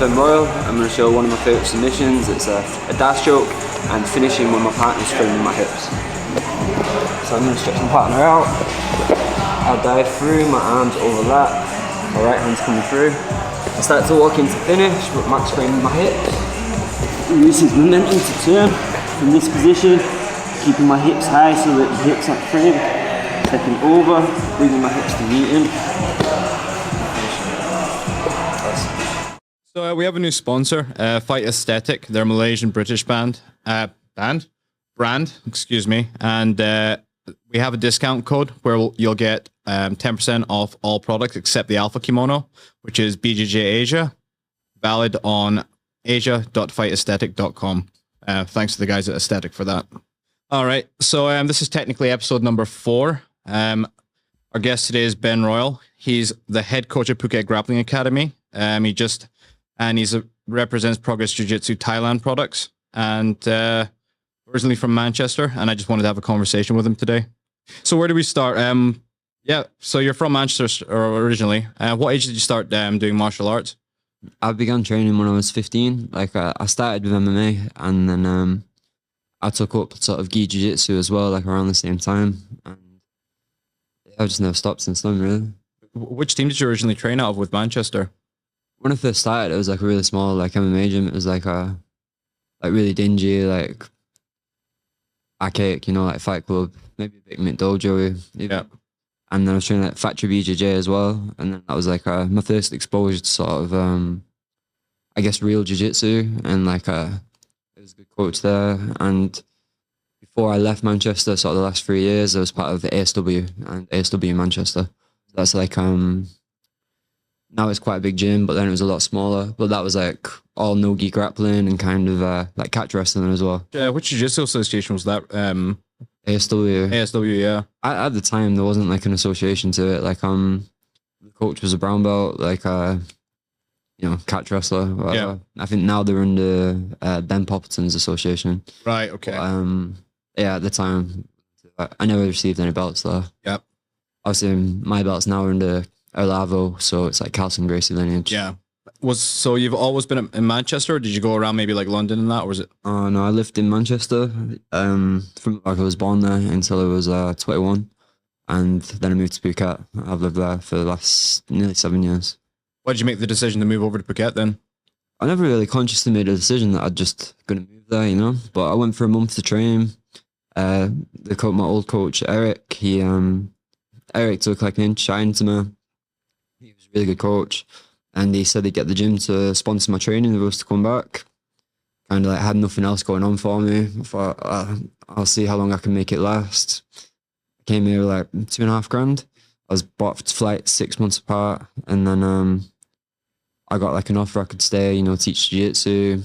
name's Royle. I'm going to show one of my favourite submissions. It's a dash choke and finishing when my partner's framing my hips. So I'm going to stretch my partner out. I'll dive through, my arms overlap, my right hand's coming through. I start to walk into finish, but Max framing my hips. Use his momentum to turn from this position, keeping my hips high so that the hips are framed. Stepping over, bringing my hips to meeting. So we have a new sponsor, Fight Aesthetic. They're a Malaysian British brand, excuse me. And we have a discount code where you'll get 10% off all products except the Alpha Kimono, which is bjjlifestyle, valid on asia.fightaesthetic.com. Thanks to the guys at Aesthetic for that. All right, so this is technically episode number 4. Our guest today is Ben Royle. He's the head coach at Phuket Grappling Academy. He represents Progress Jiu-Jitsu Thailand products, and originally from Manchester. And I just wanted to have a conversation with him today. So where do we start? Yeah, so you're from Manchester originally. What age did you start doing martial arts? I began training when I was 15. Like I started with MMA, and then I took up sort of gi jiu-jitsu as well, like around the same time. And I've just never stopped since then, really. Which team did you originally train out of with Manchester? When I first started, it was like a really small like MMA gym. It was like a really dingy, like archaic, you know, like fight club, maybe a bit McDojo. Yeah. And then I was training at Factory BJJ as well. And then that was like my first exposure to sort of, I guess, real jiu-jitsu. And like there was a good coach there. And before I left Manchester, sort of the last 3 years, I was part of the ASW and ASW in Manchester. That's like, now it's quite a big gym, but then it was a lot smaller. But that was like all nogi grappling and kind of like catch wrestling as well. Which jiu-jitsu association was that? ASW. ASW, yeah. At the time, there wasn't like an association to it. Like the coach was a brown belt, like you know, catch wrestler. Whatever. Yeah. I think now they're under Ben Popperton's association. Right. Okay. But, yeah, at the time, I never received any belts though. Yep. Obviously, my belts now are under Olavo, so it's like Carlson Gracie lineage. Yeah. So you've always been in Manchester, or did you go around maybe like London and that, or was it? Oh no, I lived in Manchester from like I was born there until I was 21, and then I moved to Phuket. I've lived there for the last nearly 7 years. Why did you make the decision to move over to Phuket then? I never really consciously made a decision that I'd just gonna move there, you know. But I went for a month to train. My old coach Eric, Eric took like an inch into me. He was a really good coach, and he said he'd get the gym to sponsor my training if I was to come back. Kind of like had nothing else going on for me. I thought, I'll see how long I can make it last. I came here with like $2,500. I was bought flights 6 months apart, and then I got like an offer I could stay, you know, teach jiu-jitsu,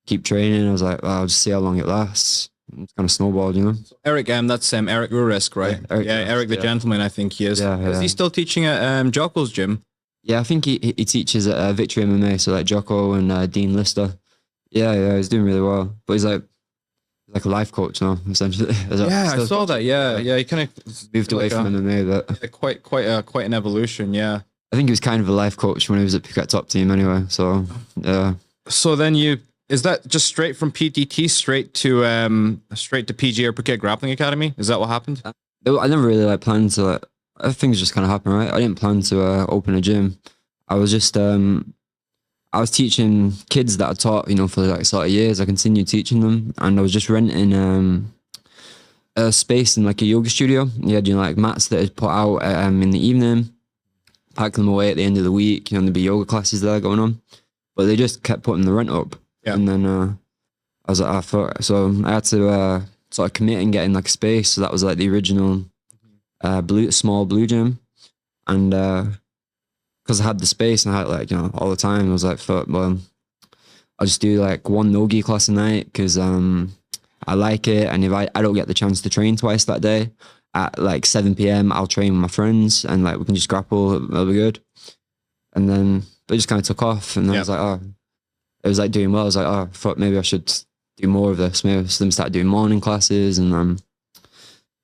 keep training. I was like, well, I'll just see how long it lasts. It's kind of snowballed, you know. So Eric, that's Eric Urisk, right? Yeah, Eric the gentleman, I think he is. Yeah, Is he still teaching at Jocko's gym? Yeah, I think he teaches at Victory MMA, so like Jocko and Dean Lister. Yeah, he's doing really well. But he's like a life coach now, essentially. Yeah, I saw that. Yeah, he kind of moved away from MMA. But yeah, quite an evolution. Yeah, I think he was kind of a life coach when he was at Phuket Top Team, anyway. So yeah. So then is that just straight from PTT straight to PG or Phuket Grappling Academy? Is that what happened? I never really planned to. Things just kind of happen, right? I didn't plan to open a gym. I was just I was teaching kids that I taught, you know, for like sort of years. I continued teaching them, and I was just renting a space in like a yoga studio. You had, you know, like mats that I'd put out in the evening, pack them away at the end of the week. You know, there'd be yoga classes there going on, but they just kept putting the rent up. Yeah. And then I was like, so I had to sort of commit and get in like a space. So that was like the original small blue gym, and because I had the space and I had like, you know, all the time, I was like, well, I'll just do like one nogi class a night because I like it, and if I don't get the chance to train twice that day at like 7 p.m, I'll train with my friends and like we can just grapple. It'll be good. And then it just kind of took off, and then I was like, oh. It was like doing well. I was like, oh, fuck, maybe I should do more of this. Maybe then started doing morning classes, and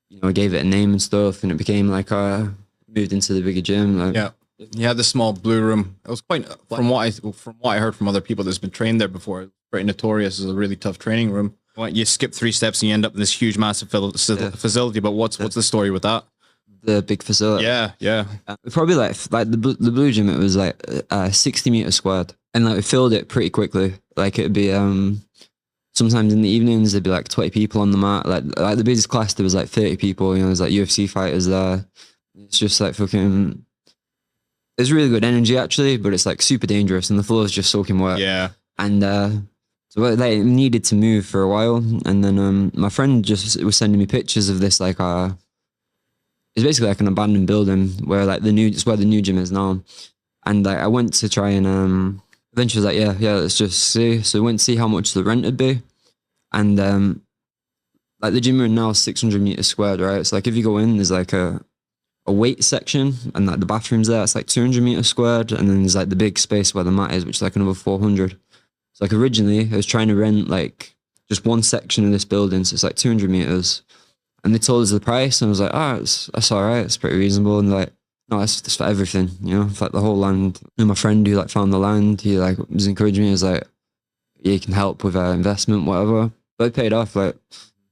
you know, I gave it a name and stuff, and it became like moved into the bigger gym. Like, yeah. You had the small blue room. It was quite, from what I heard from other people that's been trained there before, pretty notorious as a really tough training room. You skip 3 steps and you end up in this huge, massive facility. But what's the story with that? The big facility. Yeah. Probably like the blue gym. It was like 60 meters squared, and like we filled it pretty quickly. Like it'd be sometimes in the evenings there'd be like 20 people on the mat. Like the biggest class there was like 30 people. You know, there's like UFC fighters there. It's just like fucking. There's really good energy actually, but it's like super dangerous, and the floor is just soaking wet. Yeah. And so they needed to move for a while, and then my friend just was sending me pictures of this like it's basically like an abandoned building where like it's where the new gym is now. And like I went to try and eventually was like, yeah, let's just see. So we went to see how much the rent would be. And like the gym room now is 600 meters squared, right? So like if you go in, there's like a weight section, and like the bathrooms there, it's like 200 meters squared. And then there's like the big space where the mat is, which is like another 400. So like originally I was trying to rent like just one section of this building. So it's like 200 meters. And they told us the price, and I was like, oh, that's all right. It's pretty reasonable. And they're like, no, that's for everything, you know, for like the whole land. And my friend who like found the land, he like was encouraging me. He was like, yeah, you can help with investment, whatever. But it paid off like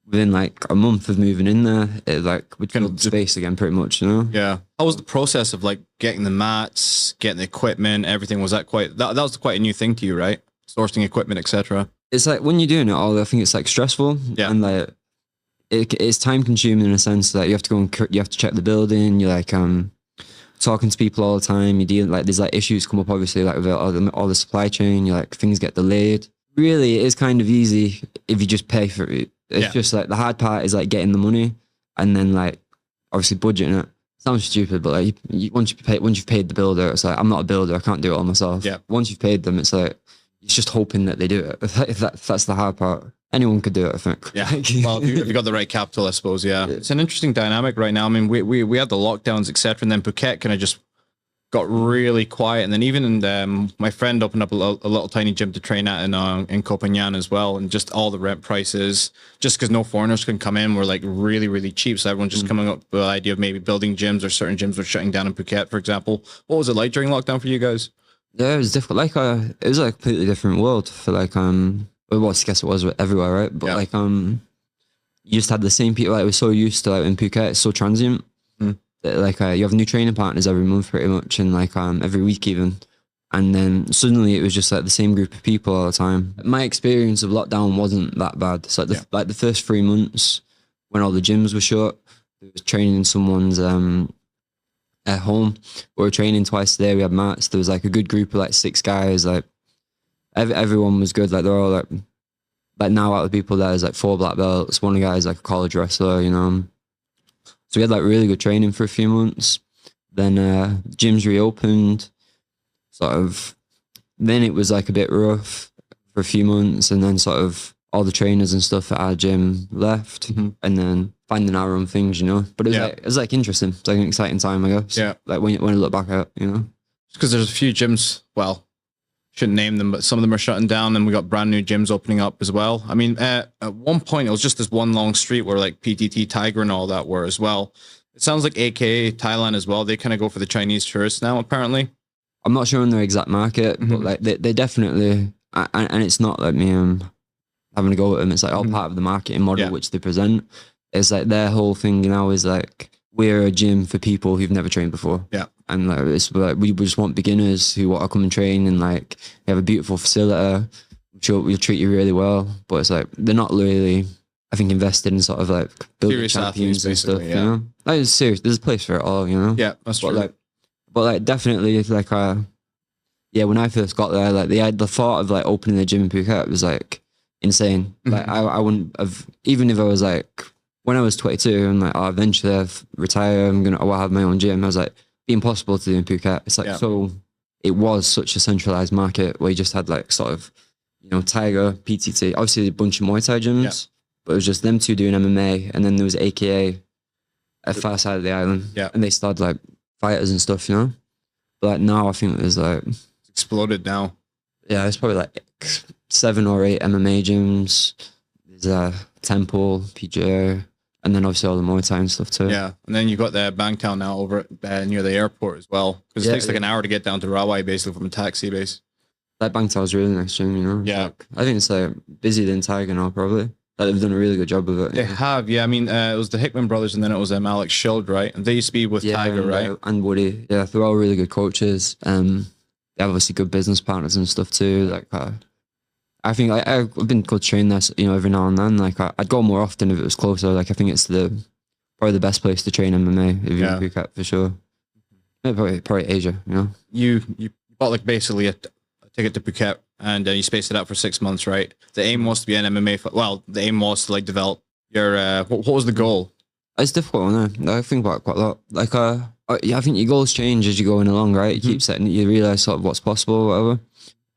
within like a month of moving in there. It like would fill the space again, pretty much, you know. Yeah. How was the process of like getting the mats, getting the equipment, everything? Was that that was quite a new thing to you, right? Sourcing equipment, etc. It's like when you're doing it all, I think it's like stressful. Yeah. And like it's time consuming in a sense that you have to go and you have to check the building. You're like talking to people all the time. You deal like there's like issues come up obviously like with all the supply chain. You're like things get delayed. Really, it is kind of easy if you just pay for it. It's just like the hard part is like getting the money, and then like obviously budgeting it. Sounds stupid, but like once you've paid the builder, it's like I'm not a builder. I can't do it all myself. Yeah. Once you've paid them, it's like it's just hoping that they do it. If that's the hard part. Anyone could do it, I think. Yeah. Well, if you got the right capital, I suppose. Yeah. It's an interesting dynamic right now. I mean, we had the lockdowns, etc., and then Phuket kind of just got really quiet. And then even my friend opened up a little tiny gym to train at in Koh Phangan as well, and just all the rent prices, just because no foreigners can come in, were like really, really cheap. So everyone's just coming up with the idea of maybe building gyms, or certain gyms were shutting down in Phuket, for example. What was it like during lockdown for you guys? Yeah, it was difficult. Like it was like a completely different world for like well, I guess it was everywhere, right? But like you just had the same people. Like we're so used to like in Phuket, it's so transient. That, like you have new training partners every month, pretty much, and like every week even. And then suddenly it was just like the same group of people all the time. My experience of lockdown wasn't that bad. So like the first 3 months when all the gyms were shut, I was training in someone's at home. We were training twice a day. We had mats. There was like a good group of like 6 guys. Like everyone was good. Like they're all like now out of the people there's like 4 black belts. One of the guys like a college wrestler, you know. So we had like really good training for a few months. Then gyms reopened. Sort of. Then it was like a bit rough for a few months, and then sort of all the trainers and stuff at our gym left, and then finding our own things, you know. But it was like interesting. It's like an exciting time, I guess. Yeah. Like when I look back at it, you know. Because there's a few gyms. Well, shouldn't name them, but some of them are shutting down, and we got brand new gyms opening up as well. I mean, at one point it was just this one long street where like PTT, Tiger, and all that were as well. It sounds like AKA Thailand as well. They kind of go for the Chinese tourists now, apparently. I'm not sure on their exact market, but like they definitely, and it's not like me having to go with them. It's like all part of the marketing model which they present. It's like their whole thing now is like we're a gym for people who've never trained before. Yeah. And like it's like we just want beginners who want to come and train, and like we have a beautiful facility. We'll treat you really well, but it's like they're not really, I think, invested in sort of like building serious champions and stuff. You know, like it's serious. There's a place for it all. You know. Yeah, that's true. But like definitely like when I first got there, like the thought of like opening a gym in Phuket was like insane. Like I wouldn't have, even if I was like when I was 22 and like eventually I've retire, I'll have my own gym. I was like, be impossible to do in Phuket. It's like so it was such a centralized market where you just had like sort of, you know, Tiger, PTT, obviously a bunch of Muay Thai gyms, but it was just them two doing MMA, and then there was AKA at far side of the island, and they started like fighters and stuff, you know. But like now I think there's like it's exploded now. Yeah, it's probably like 7 or 8 MMA gyms. There's a Temple, PGO. and then obviously all the Muay Thai and stuff too. Yeah, and then you got the Bangtan now over near the airport as well, because it takes like an hour to get down to Royle basically from a taxi base. That Bangtan is really nice gym, you know. Yeah, like, I think it's like busier than Tiger now probably. Like, they've done a really good job of it. They have, yeah. I mean, it was the Hickman brothers, and then it was Alex Schild, right? And they used to be with Tiger, right? And Woody. Yeah, they're all really good coaches. They have obviously good business partners and stuff too. Like, I think I've been good trained there, you know, every now and then. Like, I'd go more often if it was closer. Like, I think it's probably the best place to train MMA if you're in Phuket for sure. Maybe probably Asia, you know. You bought like basically a ticket to Phuket, and you spaced it out for 6 months, right? The aim was to be an MMA. Well, the aim was to like develop your. What was the goal? It's difficult, isn't it? I think about it quite a lot. Like, yeah, I think your goals change as you're going along, right? You keep setting it, you realize sort of what's possible, or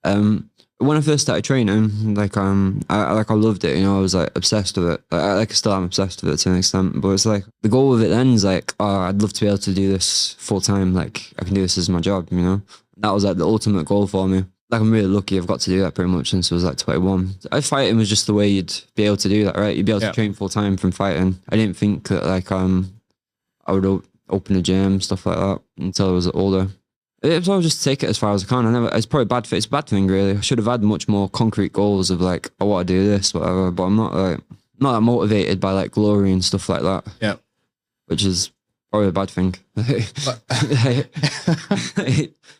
whatever. When I first started training, like, I loved it, you know, I was like obsessed with it. I still am obsessed with it to an extent, but it's like the goal with it then is like, oh, I'd love to be able to do this full time. Like, I can do this as my job, you know. That was like the ultimate goal for me. Like, I'm really lucky I've got to do that pretty much since I was like 21. Fighting was just the way you'd be able to do that, right? You'd be able to train full time from fighting. I didn't think that like I would open a gym, stuff like that, until I was older. It was always just take it as far as I can. It's probably bad for it's a bad thing really. I should have had much more concrete goals of like, I want to do this, whatever. But I'm not that motivated by like glory and stuff like that. Yeah, which is probably a bad thing.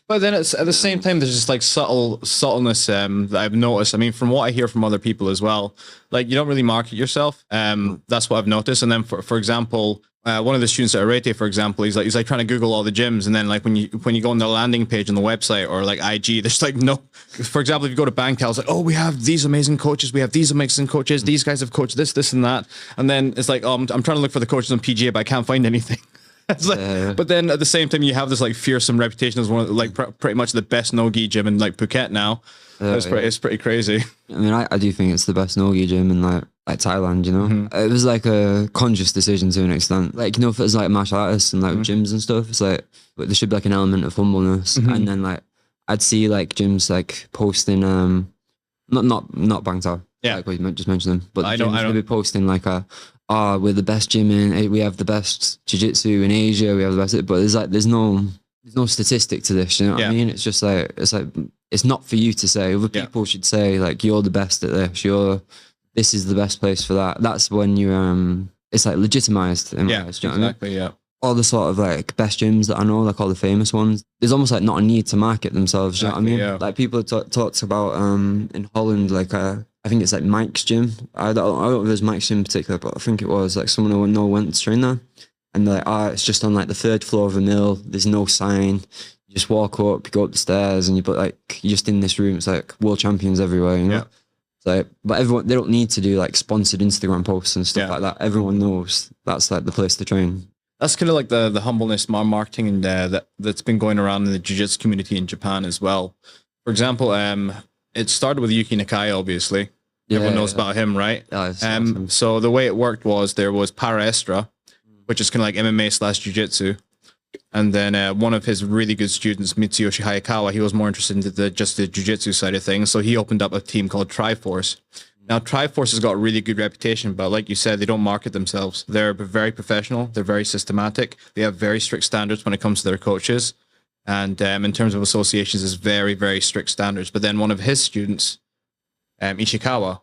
But then it's at the same time, there's just like subtleness that I've noticed. I mean, from what I hear from other people as well, like you don't really market yourself. That's what I've noticed. And then for example, one of the students at Arete, for example, he's like trying to Google all the gyms, and then like when you go on the landing page on the website or like IG, there's like no. For example, if you go to Parental, it's like, oh, we have these amazing coaches, we have these amazing coaches, these guys have coached this, and that, and then it's like, oh, I'm trying to look for the coaches on PGA, but I can't find anything. It's like, but then at the same time, you have this like fearsome reputation as one of like pretty much the best nogi gym in like Phuket now. It's pretty crazy. I mean, I do think it's the best nogi gym in like Thailand, you know. It was like a conscious decision to an extent. Like, you know, if it's like martial artists and like gyms and stuff, it's like, but there should be like an element of humbleness. And then like I'd see like gyms like posting not Bangtan, like we just mentioned them, but I don't be posting like we're the best gym we have the best jiu-jitsu in Asia, we have the best, but there's no statistic to this, you know what I mean? It's just like it's not for you to say. Other people should say like, you're the best at this, this is the best place for that. That's when you it's like legitimized in my eyes, you know what I mean? All the sort of like best gyms that I know, like all the famous ones, there's almost like not a need to market themselves, you know what I mean? Like people have talked about in Holland, like I think it's like Mike's gym. I don't know if it was Mike's gym in particular, but I think it was like someone I know went to train there, and they're like, it's just on like the 3rd floor of a mill. There's no sign. You just walk up, you go up the stairs, and you're just in this room. It's like world champions everywhere, you know. Yeah. So, but everyone, they don't need to do like sponsored Instagram posts and stuff like that. Everyone knows that's like the place to train. That's kind of like the humbleness marketing and that's been going around in the jiu-jitsu community in Japan as well. For example, it started with Yuki Nakai, obviously. Everyone knows about him, right? Awesome. So the way it worked was there was Para Estra, which is kind of like MMA / jiu-jitsu. And then one of his really good students, Mitsuyoshi Hayakawa, he was more interested in just the jiu-jitsu side of things. So he opened up a team called Triforce. Now, Triforce has got a really good reputation, but like you said, they don't market themselves. They're very professional. They're very systematic. They have very strict standards when it comes to their coaches. And in terms of associations, it's very, very strict standards. But then one of his students, Ishikawa,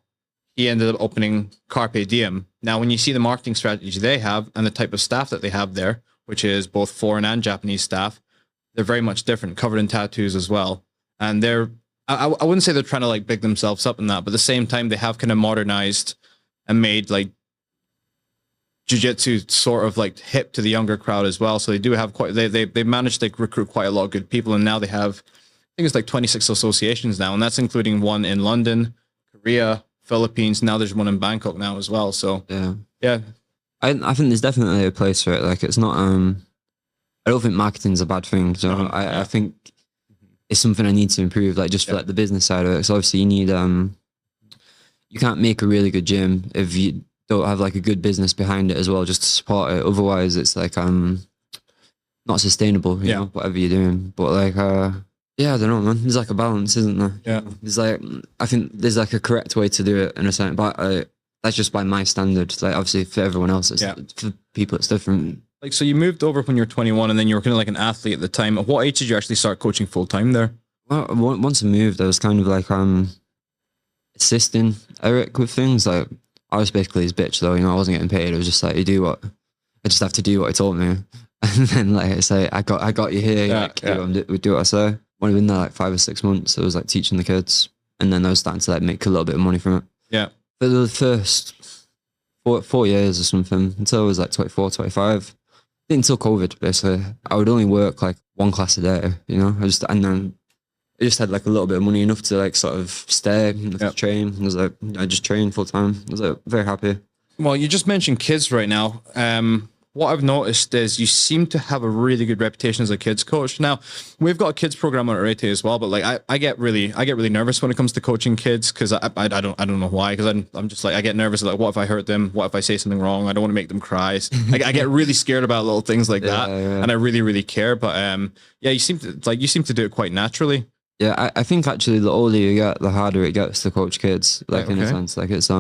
he ended up opening Carpe Diem. Now, when you see the marketing strategy they have and the type of staff that they have there, which is both foreign and Japanese staff, they're very much different, covered in tattoos as well. And I wouldn't say they're trying to like big themselves up in that, but at the same time, they have kind of modernized and made like jiu-jitsu sort of like hip to the younger crowd as well. So they do have they managed to recruit quite a lot of good people. And now they have, I think it's like 26 associations now. And that's including one in London, Korea, Philippines. Now there's one in Bangkok now as well. So yeah. I think there's definitely a place for it. Like, it's not, I don't think marketing's a bad thing. So I think it's something I need to improve, like just for like the business side of it. So obviously you need, you can't make a really good gym if you don't have like a good business behind it as well, just to support it. Otherwise it's like, not sustainable, you know, whatever you're doing. But like, yeah, I don't know, man. There's like a balance, isn't there? Yeah. There's like, I think there's like a correct way to do it in a sense, but that's just by my standards. Like obviously for everyone else, it's, for people it's different. Like, so you moved over when you were 21 and then you were kind of like an athlete at the time. At what age did you actually start coaching full time there? Well, once I moved, I was kind of like assisting Eric with things. Like I was basically his bitch though, you know, I wasn't getting paid. It was just like, I just have to do what he told me. And then like I say, I got you here, like, we do what I say. When I've been there like 5 or 6 months, I was like teaching the kids. And then I was starting to like make a little bit of money from it. Yeah. For the first 4 years or something, until I was like 24, 25. Until COVID, basically. I would only work like one class a day, you know? And then I just had like a little bit of money, enough to like sort of stay, enough to train. I just trained full time. I was like very happy. Well, you just mentioned kids right now. What I've noticed is you seem to have a really good reputation as a kids coach. Now, we've got a kids program on Arete as well, but like I get really nervous when it comes to coaching kids, because I don't know why, because I'm just like, I get nervous, like what if I hurt them? What if I say something wrong? I don't want to make them cry. I get really scared about little things like that, and I really care. But yeah, you seem to do it quite naturally. Yeah, I think actually the older you get, the harder it gets to coach kids. Like in a sense, like it's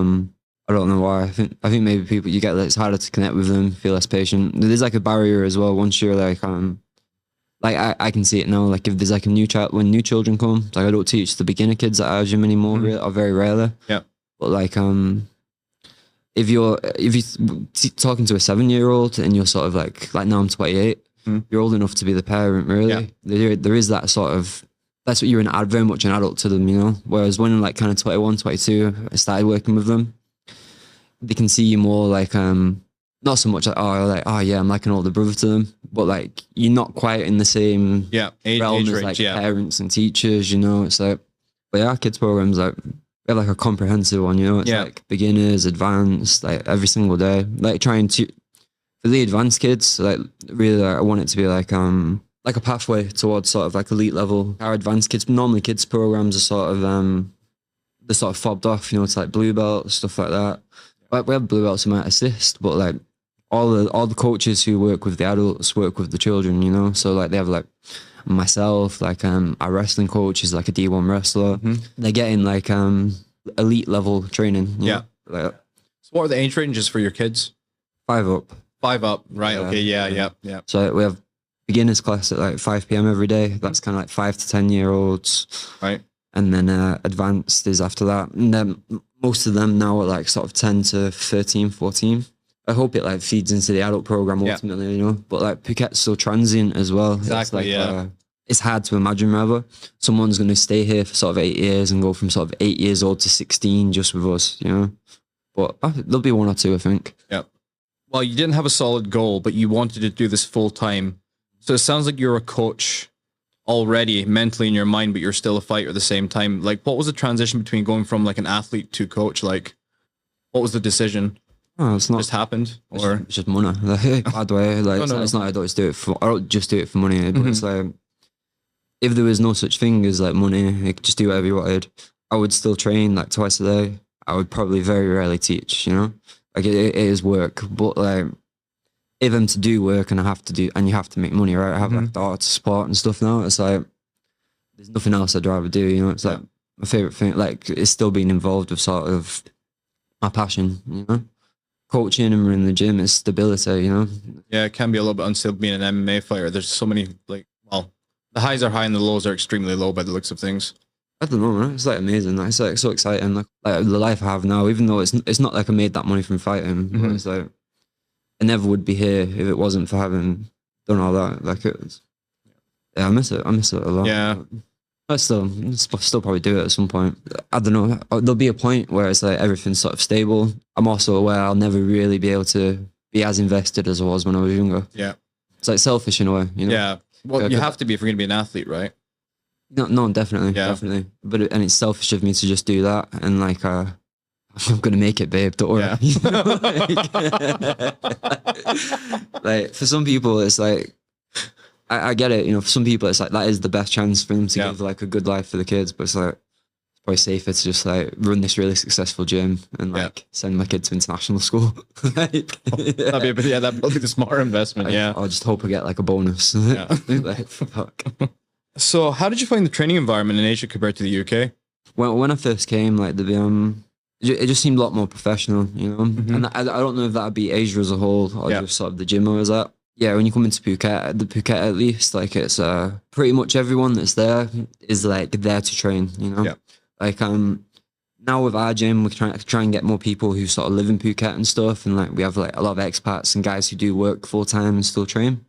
I don't know why. I think maybe people, you get like, it's harder to connect with them, feel less patient. There's like a barrier as well once you're like I can see it now. Like if there's like a new child, when new children come, like I don't teach the beginner kids at our gym anymore, or very rarely. Yeah. But like if you're talking to a 7-year-old and you're sort of like now I'm 28, you're old enough to be the parent, really. Yeah. There is that sort of, that's what you're very much an adult to them, you know. Whereas when like kind of 21, 22, I started working with them, they can see you more like not so much like oh yeah, I'm like an older brother to them, but like you're not quite in the same realm as like parents and teachers, you know. It's like, but yeah, our kids programs, like we have like a comprehensive one, you know. It's like beginners, advanced, like every single day. Like trying to, for the advanced kids, like really, like, I want it to be like a pathway towards sort of like elite level. Our advanced kids, normally kids programs are sort of they're sort of fobbed off, you know, it's like blue belt, stuff like that. Like we have blue belts who might assist, but like all the coaches who work with the adults work with the children, you know. So like they have like myself, like our wrestling coach is like a D1 wrestler. They're getting like elite level training. You know? So what are the age ranges for your kids? 5 up. 5 up, right? Okay, yeah. So we have beginners class at like 5 p.m. every day. That's kind of like 5 to 10-year-olds, right? And then advanced is after that. And then most of them now are like sort of 10 to 13, 14. I hope it like feeds into the adult program ultimately, you know. But like Phuket's so transient as well. Exactly, it's like, it's hard to imagine rather. Someone's going to stay here for sort of 8 years and go from sort of 8 years old to 16 just with us, you know. But there'll be 1 or 2, I think. Yeah. Well, you didn't have a solid goal, but you wanted to do this full time. So it sounds like you're a coach already mentally in your mind, but you're still a fighter at the same time. Like, what was the transition between going from like an athlete to coach? Like, what was the decision? Oh, it's not just happened, or it's just money. Like, bad way. Like, it's not. I don't just do it for. I don't just do it for money. But it's like, if there was no such thing as like money, you could just do whatever you wanted. I would still train like twice a day. I would probably very rarely teach. You know, like it is work, but like, if I'm to do work and I have to do, and you have to make money, right? I have like daughter to support and stuff now. It's like, there's nothing else I'd rather do, you know? It's like my favorite thing, like it's still being involved with sort of my passion, you know? Coaching and running the gym is stability, you know? Yeah, it can be a little bit unstable being an MMA fighter. There's so many, like, well, the highs are high and the lows are extremely low by the looks of things. I don't know, man. It's like amazing. Like, it's like so exciting. Like the life I have now, even though it's not like I made that money from fighting, but it's like, I never would be here if it wasn't for having done all that. Like it was, I miss it. I miss it a lot. Yeah. I still probably do it at some point. I don't know. There'll be a point where it's like everything's sort of stable. I'm also aware I'll never really be able to be as invested as I was when I was younger. Yeah. It's like selfish in a way, you know? Yeah. Well, you have to be if you're going to be an athlete, right? No, definitely. Yeah. Definitely. But and it's selfish of me to just do that. And like, I'm gonna make it, babe. Don't worry. Yeah. Like for some people, it's like I get it. You know, for some people, it's like that is the best chance for them to give like a good life for the kids. But it's like it's probably safer to just like run this really successful gym and like send my kid to international school. That'd be that'd probably be the smarter investment. I'll just hope I get like a bonus. Like, fuck. So, how did you find the training environment in Asia compared to the UK? When I first came, like it just seemed a lot more professional, you know. And I don't know if that'd be Asia as a whole or just sort of the gym I was at. Yeah, when you come into Phuket, the Phuket at least, like it's pretty much everyone that's there is like there to train, you know. Like now with our gym, we're trying to and get more people who sort of live in Phuket and stuff, and like we have like a lot of expats and guys who do work full time and still train.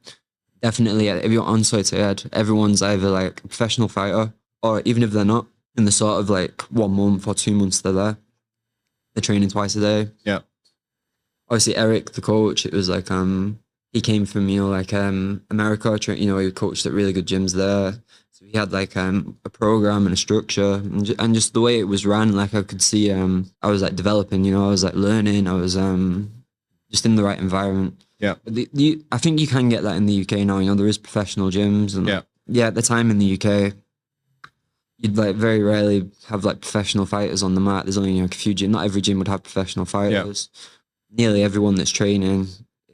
Definitely, if you're on site ahead, everyone's either like a professional fighter, or even if they're not, in the sort of like 1 month or 2 months they're there. They're training twice a day. Yeah. Obviously, Eric, the coach, it was like he came from, you know, like America, you know, he coached at really good gyms there. So he had like a program and a structure, and just the way it was ran, like I could see I was like developing, you know, I was like learning, I was just in the right environment. Yeah. I think you can get that in the UK now, you know, there is professional gyms, and at the time in the UK, you'd like very rarely have like professional fighters on the mat. There's only, you know, a few gyms, not every gym would have professional fighters. Nearly everyone that's training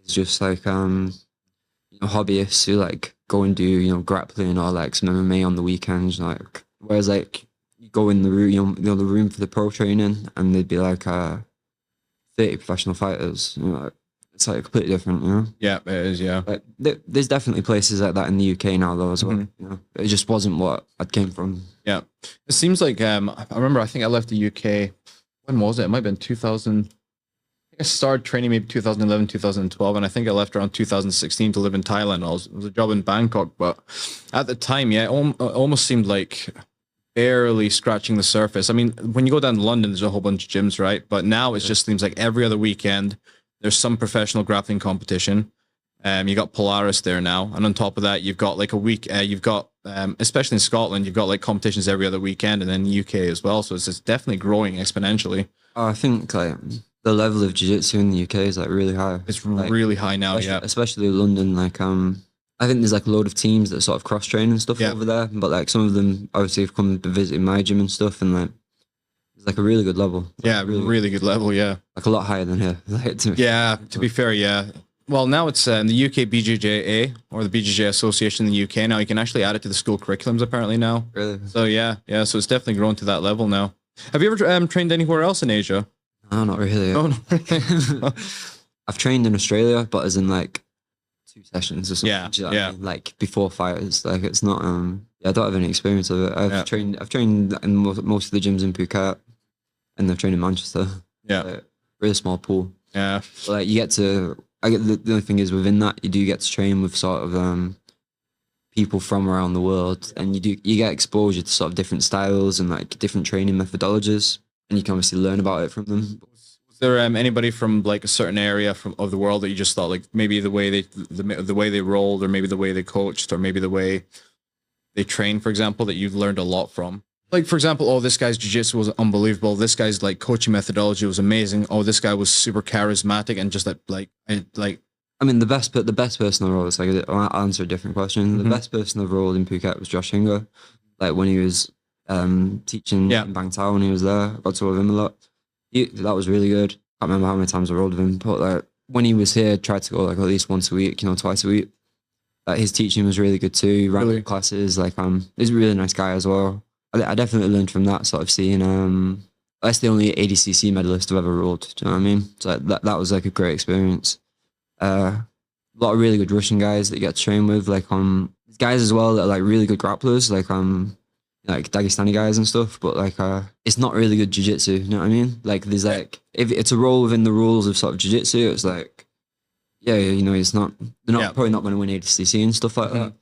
is just like you know, hobbyists who like go and do, you know, grappling or like some MMA on the weekends. Like whereas like you go in the room, you know the room for the pro training, and there'd be like 30 professional fighters. You know, like, it's like completely different, you know. Yeah, it is. Yeah, like there's definitely places like that in the UK now though as well. You know, it just wasn't what I came from. Yeah, it seems like I remember. I think I left the UK. When was it? It might have been 2000. I started training maybe 2011, 2012, and I think I left around 2016 to live in Thailand. It was a job in Bangkok, but at the time, it almost seemed like barely scratching the surface. I mean, when you go down to London, there's a whole bunch of gyms, right? But now it just seems like every other weekend, there's some professional grappling competition. You got Polaris there now, and on top of that, you've got like a week. You've got, especially in Scotland, you've got like competitions every other weekend, and then UK as well. So it's definitely growing exponentially. I think like the level of jiu-jitsu in the UK is like really high. It's like, really high now, especially London. Like I think there's like a load of teams that sort of cross train and stuff over there, but like some of them obviously have come to visit my gym and stuff, and like it's like a really good level. Like, really good level. Yeah, like a lot higher than here. Like, to be fair, yeah. Well, now it's in the UK BJJ or the BJJ Association in the UK. Now you can actually add it to the school curriculums apparently now. Really? So yeah. So it's definitely grown to that level now. Have you ever trained anywhere else in Asia? No, not really. Oh, no. I've trained in Australia, but as in like 2 sessions or something. Yeah, you know what I mean? Like before fighters. Like it's not. I don't have any experience of it. I've trained in most of the gyms in Phuket, and I've trained in Manchester. Yeah, like, really small pool. Yeah, but, like you get to. The only thing is within that you do get to train with sort of people from around the world, and you get exposure to sort of different styles and like different training methodologies, and you can obviously learn about it from them. Was there anybody from like a certain area of the world that you just thought like maybe the way they rolled, or maybe the way they coached, or maybe the way they trained, for example, that you've learned a lot from? Like, for example, oh, this guy's jiu-jitsu was unbelievable. This guy's like coaching methodology was amazing. Oh, this guy was super charismatic and just like. I mean, the best person I've rolled, it's like I'll answer a different question. The best person I've rolled in Phuket was Josh Hinger. Like when he was teaching in Parental when he was there, I got to roll with him a lot. That was really good. I can't remember how many times I rolled with him, but like when he was here, I tried to go like at least once a week, you know, twice a week. Like his teaching was really good too. He ran classes. Like he's a really nice guy as well. I definitely learned from that, sort of seeing that's the only ADCC medalist I've ever rolled. Do you know what I mean? So that was like a great experience. A lot of really good Russian guys that you get to train with, like guys as well that are like really good grapplers, like Dagestani guys and stuff. But like it's not really good jiu-jitsu. You know what I mean? Like there's like if it's a role within the rules of sort of jiu-jitsu, it's like you know, it's not probably not going to win ADCC and stuff like that.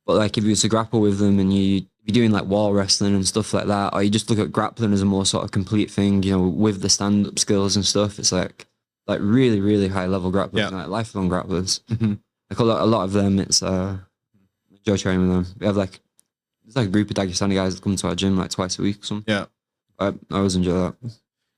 But like if you were to grapple with them and you're doing like wall wrestling and stuff like that, or you just look at grappling as a more sort of complete thing, you know, with the stand-up skills and stuff, it's like really, really high level grapplers, like lifelong grapplers. Like a lot of them, it's enjoy training with them. We have like there's like a group of Dagestani guys that come to our gym like twice a week or something. Yeah, I always enjoy that.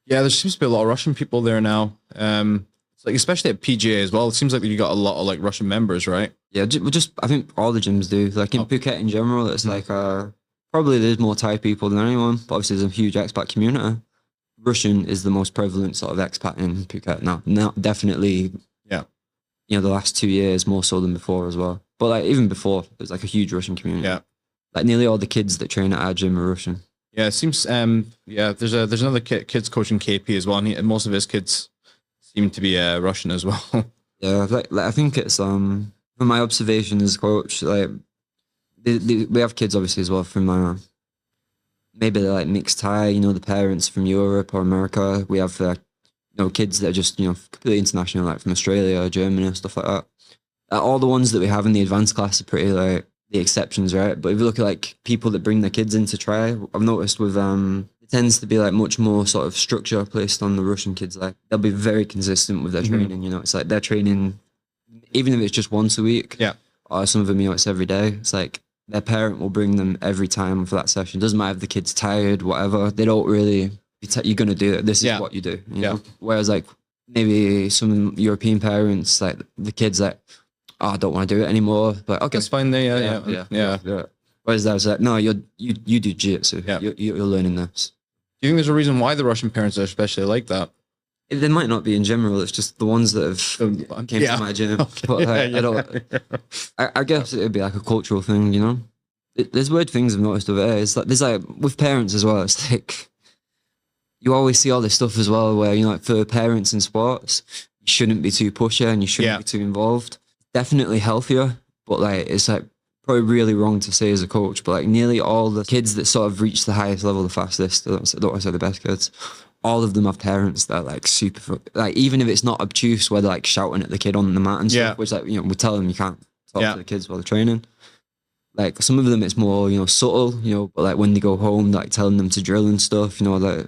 Yeah, there seems to be a lot of Russian people there now. It's like especially at PGA as well. It seems like you got a lot of like Russian members, right? Yeah, just I think all the gyms do. Like in Phuket in general, it's like probably there's more Thai people than anyone, but obviously there's a huge expat community. Russian is the most prevalent sort of expat in Phuket now. Definitely, you know, the last 2 years more so than before as well. But like even before, there's like a huge Russian community. Yeah, like nearly all the kids that train at our gym are Russian. Yeah, it seems. Yeah, there's another kids coaching KP as well, and most of his kids seem to be Russian as well. Yeah, like I think it's from my observation as a coach, like we have kids obviously as well from maybe they're like mixed Thai, you know, the parents from Europe or America. We have kids that are just completely international, like from Australia, Germany, stuff like that. All the ones that we have in the advanced class are pretty like the exceptions, right? But if you look at like people that bring their kids in to try, I've noticed with it tends to be like much more sort of structure placed on the Russian kids. Like they'll be very consistent with their training. You know, it's like they're training, even if it's just once a week. Yeah. Or some of them, it's every day. It's like their parent will bring them every time for that session. Doesn't matter if the kid's tired, whatever. They don't really. You're gonna do it. This is what you do. You know? Whereas like maybe some European parents, like the kids like, I don't want to do it anymore. But okay, it's fine. Yeah. Whereas there's like, no, you do jiu-jitsu. Yeah. You're learning this. Do you think there's a reason why the Russian parents are especially like that? They might not be in general. It's just the ones that have came to my gym. Okay. But I don't. I guess it would be like a cultural thing, you know. There's weird things I've noticed over there. It's like there's like with parents as well. It's like you always see all this stuff as well, where like for parents in sports, you shouldn't be too pushy and you shouldn't be too involved. Definitely healthier, but like it's like probably really wrong to say as a coach, but like nearly all the kids that sort of reach the highest level the fastest, I don't want to say the best kids, all of them have parents that are like super, like even if it's not obtuse where they're like shouting at the kid on the mat and stuff, which like, we tell them you can't talk to the kids while they're training. Like some of them it's more, subtle, but like when they go home, like telling them to drill and stuff, like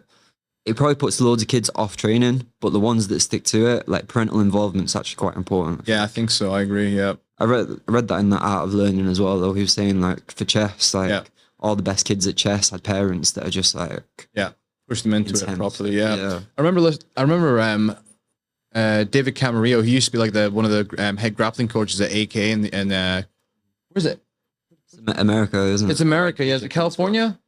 it probably puts loads of kids off training, but the ones that stick to it, like parental involvement's actually quite important. Yeah, I think so. I agree. Yeah. I read that in the Art of Learning as well, though. He was saying like for chess, like all the best kids at chess had parents that are just like push them into it properly. Yeah. I remember David Camarillo. He used to be like one of the head grappling coaches at AK and where's it? It's America, isn't it? It's America. Yeah, is it California?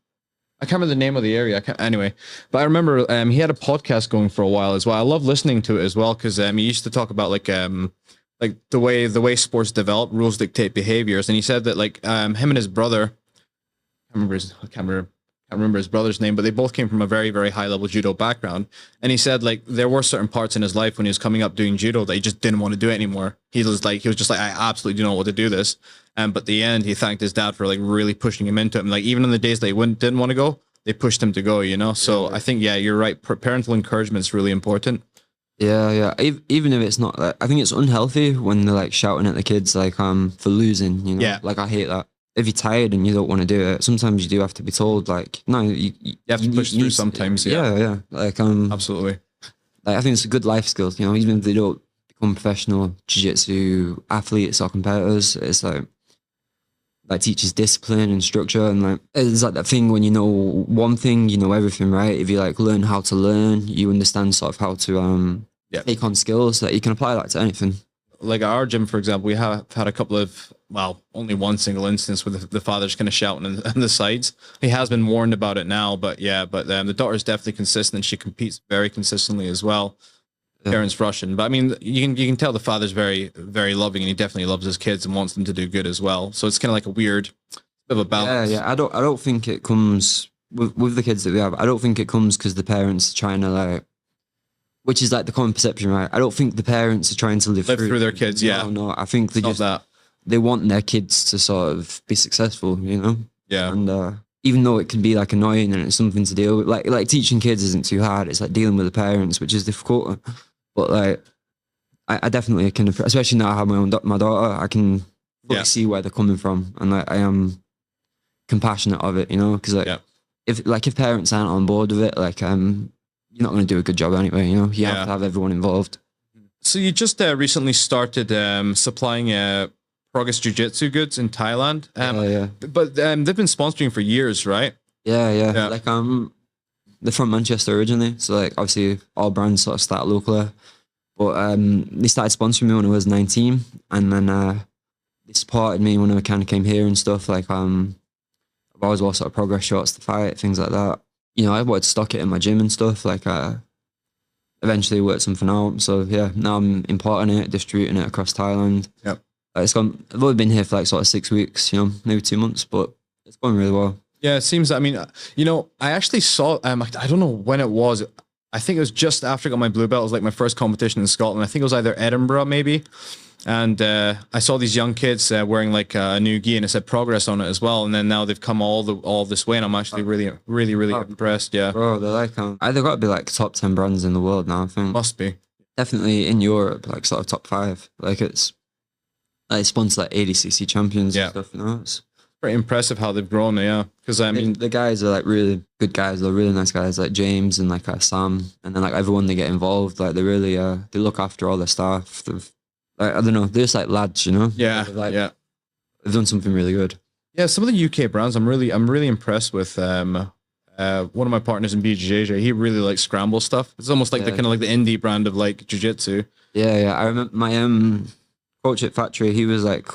I can't remember the name of the area. Anyway, but I remember he had a podcast going for a while as well. I love listening to it as well because he used to talk about like the way sports develop, rules dictate behaviors, and he said that like him and his brother, I can't remember his brother's name, but they both came from a very, very high level judo background. And he said like there were certain parts in his life when he was coming up doing judo that he just didn't want to do it anymore. He was just like, I absolutely do not want to do this. But at the end, he thanked his dad for like really pushing him into it. And like even on the days that he didn't want to go, they pushed him to go, So I think, you're right. Parental encouragement is really important. Yeah. Even if it's not, I think it's unhealthy when they're like shouting at the kids like for losing, Yeah. Like I hate that. If you're tired and you don't want to do it, sometimes you do have to be told like, no, you have to push through sometimes. Yeah. Like absolutely. Like I think it's a good life skill. Even if they don't become professional jiu-jitsu athletes or competitors, it's like teaches discipline and structure, and like it's like that thing when you know one thing, you know everything, right? If you like learn how to learn, you understand sort of how to take on skills that you can apply that to anything. Like at our gym, for example, we have had a couple of, only one single instance with the father's kind of shouting on the sides. He has been warned about it now, but the daughter's definitely consistent. She competes very consistently as well. Parents Russian, but I mean, you can tell the father's very, very loving, and he definitely loves his kids and wants them to do good as well. So it's kind of like a weird bit of a balance. Yeah. I don't think it comes with the kids that we have. I don't think it comes because the parents are trying to like, which is like the common perception, right? I don't think the parents are trying to live through their kids. No. I think they want their kids to sort of be successful, Yeah. And even though it can be like annoying and it's something to deal with, like teaching kids isn't too hard. It's like dealing with the parents, which is difficult. But like, I definitely can, especially now I have my daughter, I can fully see where they're coming from, and like I am compassionate of it, because like if parents aren't on board with it, like you're not going to do a good job anyway. You have to have everyone involved. So you just recently started supplying Progress Jiu-Jitsu goods in Thailand. But they've been sponsoring for years, right? Yeah. Like they're from Manchester originally, so like obviously all brands sort of start locally. But they started sponsoring me when I was 19, and then they supported me when I kind of came here and stuff. Like I've always wore sort of Progress shorts to fight, things like that. I wanted to stock it in my gym and stuff. Like eventually worked something out. So yeah, now I'm importing it, distributing it across Thailand. Yep. I've only been here for like sort of 6 weeks, maybe 2 months, but it's going really well. Yeah, it seems. I mean, I actually saw. I don't know when it was. I think it was just after I got my blue belt. It was like my first competition in Scotland. I think it was either Edinburgh, maybe. And I saw these young kids wearing like a new gi, and it said progress on it as well. And then now they've come all this way, and I'm actually really impressed. Yeah, bro, they're like either got to be like top 10 brands in the world now. I think must be definitely in Europe, like sort of top 5. Like it's like sponsor like ADCC champions and stuff. It's pretty impressive how they've grown. Yeah, because I mean the guys are like really good guys. They're really nice guys, like James and like Sam, and then like everyone they get involved. Like they really they look after all their staff. Like, I don't know, they're just like lads, Yeah, they've done something really good. Yeah, some of the UK brands, I'm really impressed with. One of my partners in bjjlifestyle, he really likes scramble stuff. It's almost like the kind of like the indie brand of like jiu-jitsu. Yeah. I remember my coach at Factory. He was like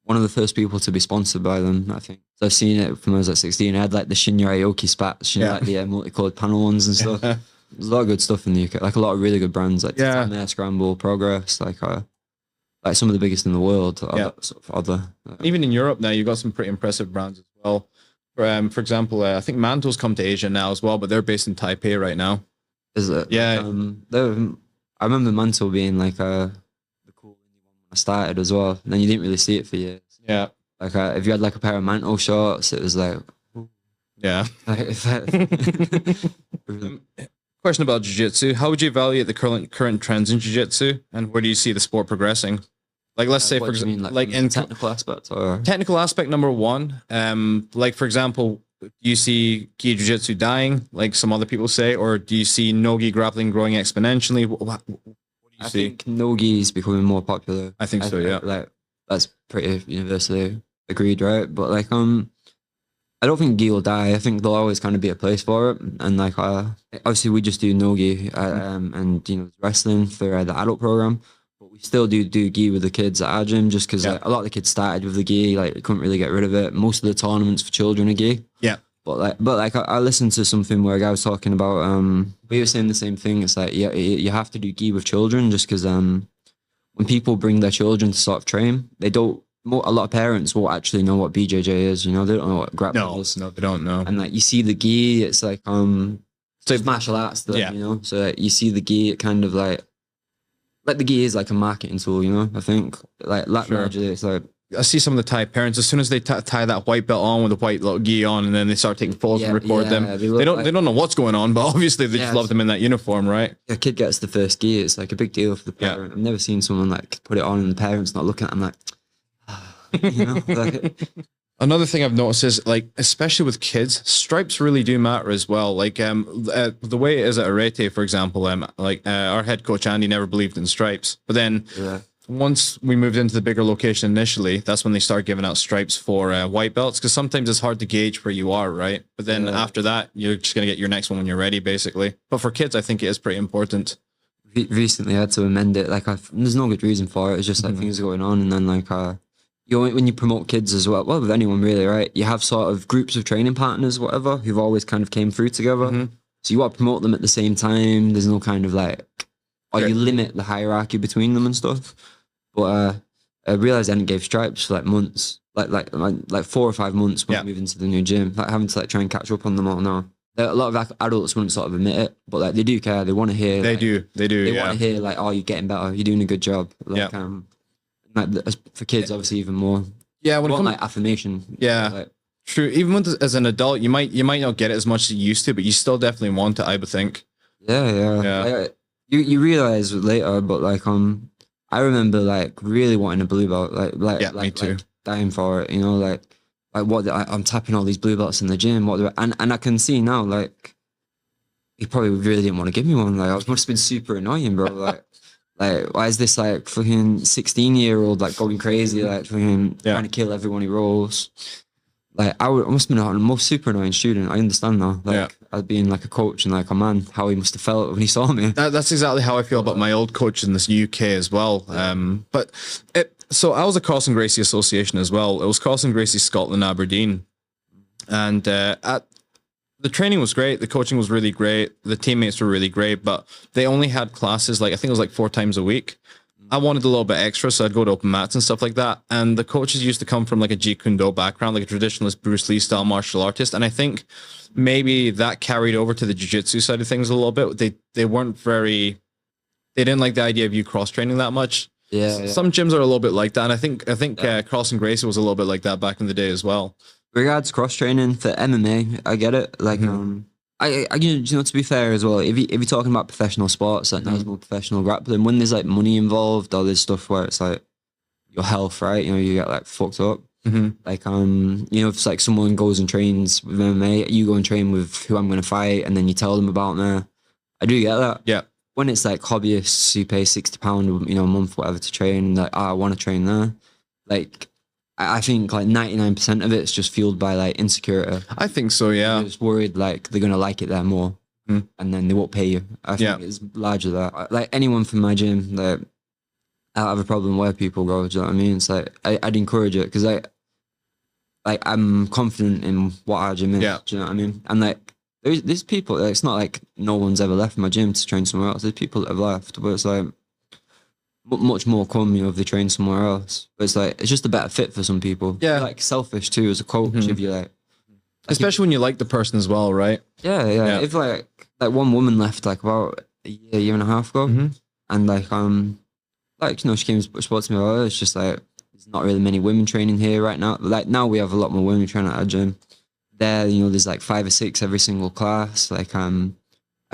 one of the first people to be sponsored by them, I think. So I've seen it from when I was like 16. I had like the Shinya Aoki spats, like the multicolored panel ones and stuff. There's a lot of good stuff in the UK, like a lot of really good brands, like Tatame, Scramble, Progress, like some of the biggest in the world. Even in Europe now, you've got some pretty impressive brands as well. For example, I think Manto's come to Asia now as well, but they're based in Taipei right now. Is it? Yeah. I remember Manto being like the cool indie one when I started as well. And then you didn't really see it for years. Yeah. Like if you had like a pair of Manto shorts, it was like, yeah. Question about jiu-jitsu. How would you evaluate the current trends in jiu-jitsu, and where do you see the sport progressing? Like, let's say, for example, like in technical aspect or technical aspect number one. Like, for example, do you see gi jiu-jitsu dying, like some other people say, or do you see nogi grappling growing exponentially? What do you see? I think nogi is becoming more popular. I think so. Yeah, like that's pretty universally agreed, right? But like, I don't think gi will die. I think there'll always kind of be a place for it. And like, obviously we just do nogi, and wrestling for the adult program. We still do gi with the kids at our gym, just because like, a lot of the kids started with the gi, like they couldn't really get rid of it. Most of the tournaments for children are gi. Yeah. But I listened to something where a guy was talking about we were saying the same thing. It's like you have to do gi with children, just because when people bring their children to sort of train, they don't. A lot of parents won't actually know what BJJ is. They don't know what grappling is. No, they don't know. And like you see the gi, it's like it's martial arts stuff, So like, you see the gi, it kind of like the gi is like a marketing tool, I think like it's like I see some of the Thai parents, as soon as they tie that white belt on with the white little gi on, and then they start taking photos and record them. They don't know what's going on, but obviously they just love them in that uniform, right? A kid gets the first gi, it's like a big deal for the parent. I've never seen someone like put it on and the parents not looking at them like, Another thing I've noticed is, like, especially with kids, stripes really do matter as well. Like, the way it is at Arete, for example, our head coach Andy never believed in stripes, but then once we moved into the bigger location initially, that's when they start giving out stripes for white belts, because sometimes it's hard to gauge where you are, right? But then after that, you're just gonna get your next one when you're ready, basically. But for kids, I think it is pretty important. Recently, I had to amend it. Like, there's no good reason for it. It's just like things are going on, and then like when you promote kids as well with anyone really, right? You have sort of groups of training partners, whatever, who've always kind of came through together. So you want to promote them at the same time. There's no kind of like, or you limit the hierarchy between them and stuff. But I realized I didn't give stripes for like months, like 4 or 5 months when I moved into the new gym, like having to like try and catch up on them all now. A lot of adults wouldn't sort of admit it, but like they do care. They want to hear. They do. They want to hear like, oh, you're getting better. You're doing a good job. Like, like for kids, obviously even more. Yeah, when it comes like affirmation. Yeah, true. Even as an adult, you might not get it as much as you used to, but you still definitely want it, I would think. Yeah. Like, you realize later, but like I remember like really wanting a blue belt, me too. Like dying for it, like what I'm tapping all these blue belts in the gym. And I can see now, like he probably really didn't want to give me one. Like I must have been super annoying, bro. Like, why is this like fucking 16-year-old like going crazy, like fucking trying to kill everyone he rolls? Like I must have been the most super annoying student. I understand now. Like as being like a coach and like a man, how he must have felt when he saw me. That's exactly how I feel about my old coach in this UK as well. So I was a Carlson Gracie Association as well. It was Carlson Gracie Scotland Aberdeen, and the training was great. The coaching was really great. The teammates were really great, but they only had classes, like I think it was like 4 times a week. I wanted a little bit extra, so I'd go to open mats and stuff like that. And the coaches used to come from like a Jeet Kune Do background, like a traditionalist Bruce Lee style martial artist. And I think maybe that carried over to the jiu-jitsu side of things a little bit. They weren't very, they didn't like the idea of you cross training that much. Yeah. Some gyms are a little bit like that. And I think Cross and Gracie was a little bit like that back in the day as well. Regards cross training for MMA, I get it. Like, I you know, to be fair as well, if you're talking about professional sports, like more professional grappling, when there's like money involved or there's stuff where it's like your health, right? You know, you get like fucked up. Like, you know, if it's like someone goes and trains with MMA, you go and train with who I'm going to fight, and then you tell them about me. I do get that. Yeah. When it's like hobbyists who pay £60, you know, a month, whatever, to train, like, I want to train there. Like, I think like 99% of it's just fueled by like insecurity. I think so, yeah. You're just worried like they're gonna like it there more, and then they won't pay you. I think it's largely that. Like anyone from my gym, like I don't have a problem where people go. Do you know what I mean? It's like I'd encourage it because like I'm confident in what our gym is. Yeah. Do you know what I mean? And like there's people. Like, it's not like no one's ever left my gym to train somewhere else. There's people that have left, but it's like much more come, you know, if they train somewhere else. But it's like it's just a better fit for some people. Yeah. Like selfish too as a coach if you like especially when you like the person as well, right? Yeah. If like one woman left like about a year and a half ago, and like you know, she came and spoke to me about it. It's just like there's not really many women training here right now. Like now we have a lot more women training at our gym. There, you know, there's like 5 or 6 every single class. Like I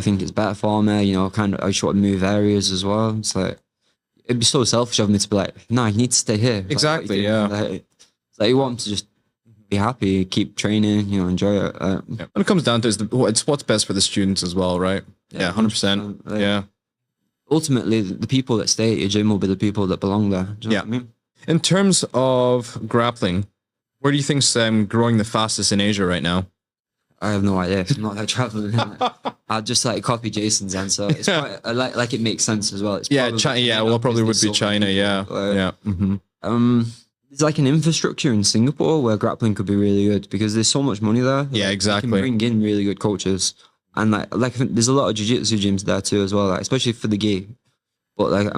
think it's better for me. You know, kind of I just want to move areas as well. It's like it'd be so selfish of me to be like, nah, you need to stay here. Exactly, like, like you want them to just be happy, keep training, you know, enjoy it. When it comes down to it, it's what's best for the students as well, right? Yeah, 100%. Like, yeah. Ultimately, the people that stay at your gym will be the people that belong there. Do you know what I mean? In terms of grappling, where do you think's growing the fastest in Asia right now? I have no idea. I'm not like traveling. I just like copy Jason's answer. It's quite, I like it makes sense as well. It's China. Well, probably would be China. Yeah. There's like an infrastructure in Singapore where grappling could be really good because there's so much money there. Yeah, exactly. You can bring in really good coaches, and like there's a lot of jiu-jitsu gyms there too as well. Like, especially for the gi. But like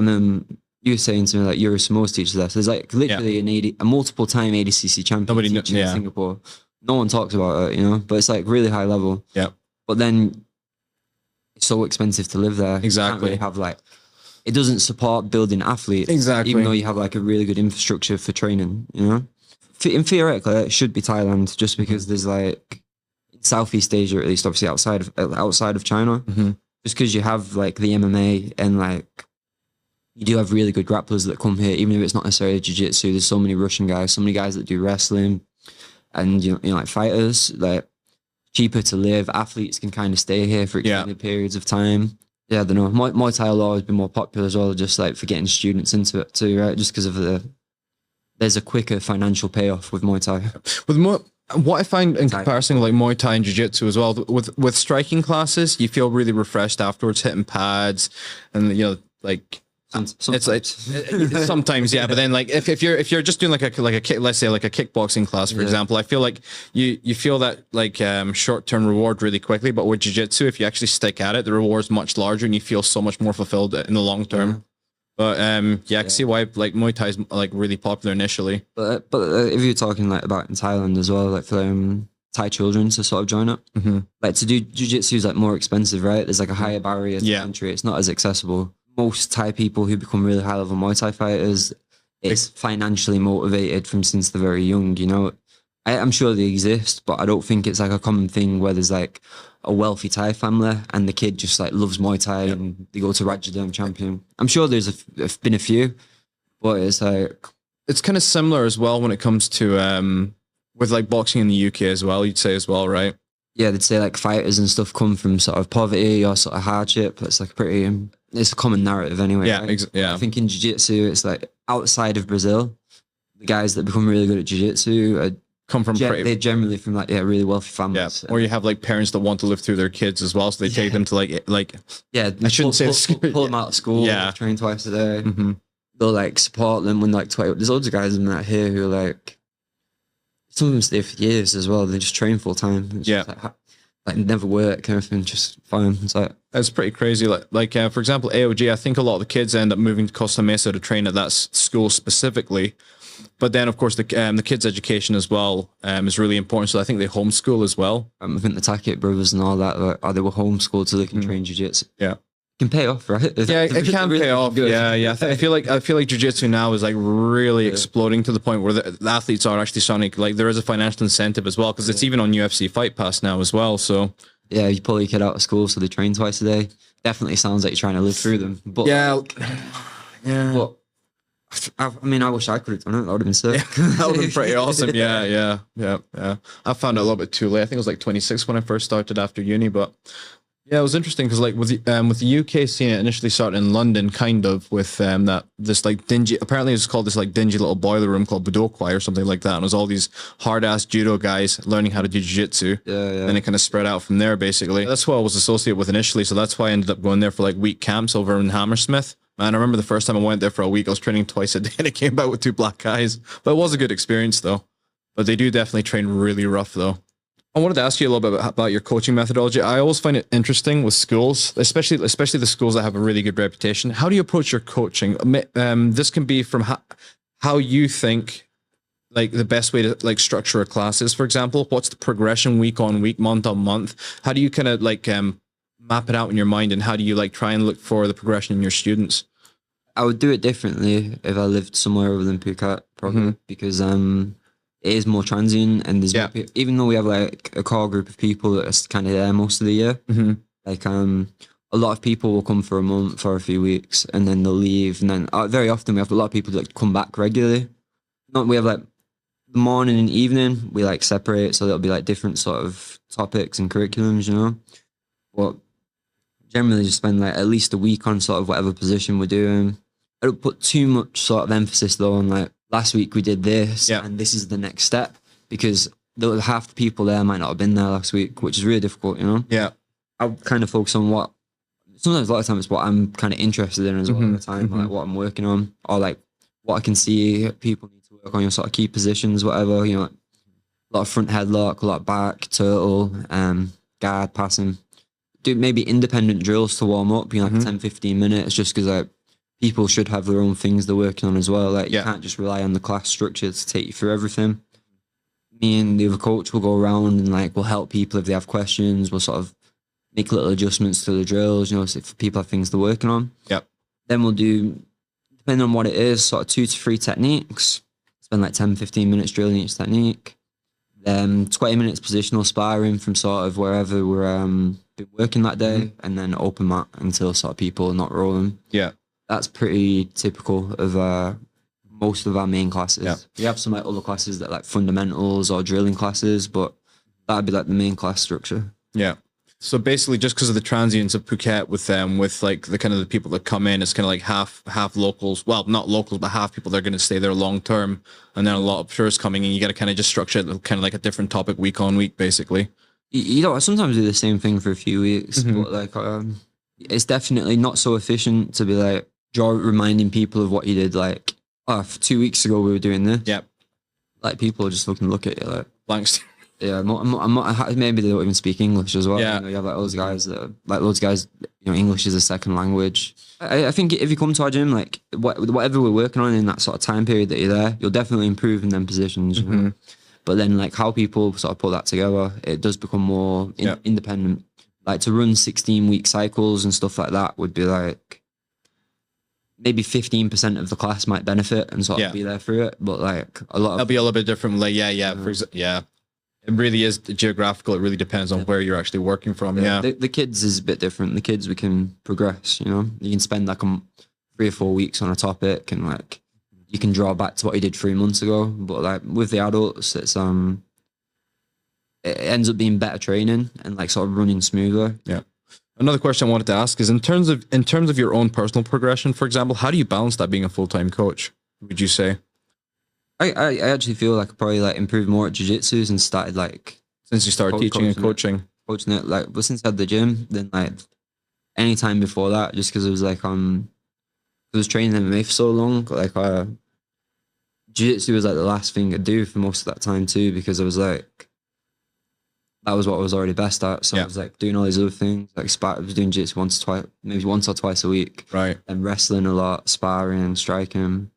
you were saying to me like you're a Samoa's teacher there. So there's like literally a multiple time ADCC champion teacher in Singapore. No one talks about it, you know, but it's like really high level. Yeah. But then it's so expensive to live there. Exactly. You can't really have like, it doesn't support building athletes. Exactly. Even though you have like a really good infrastructure for training, you know? In theoretically, it should be Thailand just because there's like, in Southeast Asia, at least obviously outside of China, just because you have like the MMA and like, you do have really good grapplers that come here, even if it's not necessarily jiu-jitsu. There's so many Russian guys, so many guys that do wrestling. And you know, like fighters, like cheaper to live. Athletes can kind of stay here for extended periods of time. Yeah, I don't know. Muay Thai will always be more popular as well, just like for getting students into it too, right? Just because of there's a quicker financial payoff with Muay Thai. What I find in comparison like Muay Thai and Jiu-Jitsu as well, with striking classes, you feel really refreshed afterwards, hitting pads, and you know, like. It's like sometimes, yeah. But then, like, if you're just doing like a kick, let's say like a kickboxing class, for example, I feel like you feel that like short term reward really quickly. But with jiu-jitsu, if you actually stick at it, the reward's much larger, and you feel so much more fulfilled in the long term. But I can see why like Muay Thai is like really popular initially. But if you're talking like about in Thailand as well, like for Thai children to sort of join up, like to do jiu-jitsu is like more expensive, right? There's like a higher barrier to entry. It's not as accessible. Most Thai people who become really high level Muay Thai fighters, it's financially motivated from since they're very young, you know. I'm sure they exist, but I don't think it's like a common thing where there's like a wealthy Thai family and the kid just like loves Muay Thai and they go to Rajadam champion. I'm sure there's been a few, but it's like... It's kind of similar as well when it comes to, with like boxing in the UK as well, you'd say as well, right? Yeah, they'd say like fighters and stuff come from sort of poverty or sort of hardship. It's like pretty... It's a common narrative anyway. Yeah, right? Yeah. I think in jiu-jitsu, it's like outside of Brazil, the guys that become really good at jiu-jitsu come from they're generally from like really wealthy families. Yeah, or you have like parents that want to live through their kids as well, so they take them to like I shouldn't pull them out of school. Train twice a day. They'll like support them when like 20. There's loads of guys in that here who are like some of them stay for years as well. They just train full time. It's just like, like never work, everything just fine. It's like, It's pretty crazy. Like for example, AOG, I think a lot of the kids end up moving to Costa Mesa to train at that school specifically. But then, of course, the kids' education as well is really important. So I think they homeschool as well. I think the Tackett brothers and all that, like, they were homeschooled so they can train jiu-jitsu. Yeah. Can pay off, right? Yeah, it can really pay off. good. Yeah. I feel like jiu-jitsu now is like really exploding to the point where the athletes are actually starting, like there is a financial incentive as well, because it's even on UFC Fight Pass now as well. So yeah, you pull your kid out of school so they train twice a day. Definitely sounds like you're trying to live through them. But yeah. But I mean, I wish I could have done it. That would have been sick. That would have been pretty awesome. Yeah. I found it a little bit too late. I think it was like 26 when I first started after uni, but yeah, it was interesting because like with the UK scene, it initially started in London, kind of with this like dingy. Apparently, it's called this like dingy little boiler room called Budokwai or something like that. And it was all these hard ass judo guys learning how to do jiu-jitsu. Yeah. Then it kind of spread out from there. Basically, that's what I was associated with initially. So that's why I ended up going there for like week camps over in Hammersmith. Man, I remember the first time I went there for a week, I was training twice a day, and I came back with 2 black guys. But it was a good experience, though. But they do definitely train really rough, though. I wanted to ask you a little bit about your coaching methodology. I always find it interesting with schools, especially the schools that have a really good reputation. How do you approach your coaching? This can be from how you think, like the best way to like structure a class is, for example. What's the progression week on week, month on month? How do you kind of like map it out in your mind, and how do you like try and look for the progression in your students? I would do it differently if I lived somewhere other than Phuket, probably, because it is more transient, and there's more even though we have like a core group of people that are kind of there most of the year, like a lot of people will come for a month or a few weeks and then they'll leave, and then very often we have a lot of people that come back regularly. We have like the morning and evening we like separate, so there'll be like different sort of topics and curriculums, you know. But generally just spend like at least a week on sort of whatever position we're doing. I don't put too much sort of emphasis though on like, last week we did this and this is the next step, because half the people there might not have been there last week, which is really difficult, you know? Yeah. I kind of focus on sometimes a lot of times it's what I'm kind of interested in as well at the time, like what I'm working on, or like what I can see people need to work on, your sort of key positions, whatever, you know, like a lot of front headlock, a lot of back, turtle, guard, passing. Do maybe independent drills to warm up, you know, like 10, 15 minutes, just because like people should have their own things they're working on as well. Like you can't just rely on the class structure to take you through everything. Me and the other coach will go around and like we'll help people if they have questions. We'll sort of make little adjustments to the drills, you know, so if people have things they're working on. Yep. Then we'll do, depending on what it is, sort of 2 to 3 techniques. Spend like 10, 15 minutes drilling each technique. Then 20 minutes positional sparring from sort of wherever we're been working that day, and then open mat until sort of people are not rolling. Yeah. That's pretty typical of most of our main classes. Yeah. We have some like other classes that are like fundamentals or drilling classes, but that'd be like the main class structure. Yeah. So basically, just because of the transience of Phuket with like the kind of the people that come in, it's kind of like half locals. Well, not locals, but half people that are going to stay there long term, and then a lot of tourists coming in. You got to kind of just structure it kind of like a different topic week on week, basically. You know, I sometimes do the same thing for a few weeks, but like it's definitely not so efficient to be like reminding people of what you did. Like, oh, 2 weeks ago we were doing this. Yep. Like people just fucking look at you like blanks. Yeah, I'm not, maybe they don't even speak English as well. Yeah. You know, you have like those guys you know, English is a second language. I think if you come to our gym, like whatever we're working on in that sort of time period that you're there, you'll definitely improve in them positions. You know? But then like how people sort of put that together, it does become more independent. Like to run 16-week cycles and stuff like that would be like, maybe 15% of the class might benefit and sort of be there through it. But like a lot of... That'll be a little bit different. Like, it really is geographical. It really depends on where you're actually working from. Yeah. The kids is a bit different. The kids, we can progress, you know. You can spend like 3 or 4 weeks on a topic and like you can draw back to what you did 3 months ago. But like with the adults, it's it ends up being better training and like sort of running smoother. Yeah. Another question I wanted to ask is in terms of your own personal progression, for example, how do you balance that being a full-time coach, would you say? I actually feel like I probably like improved more at jiu-jitsu and started like since you started teaching and coaching it like, but since I had the gym, then like any time before that, just because it was like I was training MMA for so long, like jiu-jitsu was like the last thing I'd do for most of that time too, because I was like that was what I was already best at. So I was like doing all these other things, like I was doing jiu-jitsu once or twice a week. Right. And wrestling a lot, sparring, striking.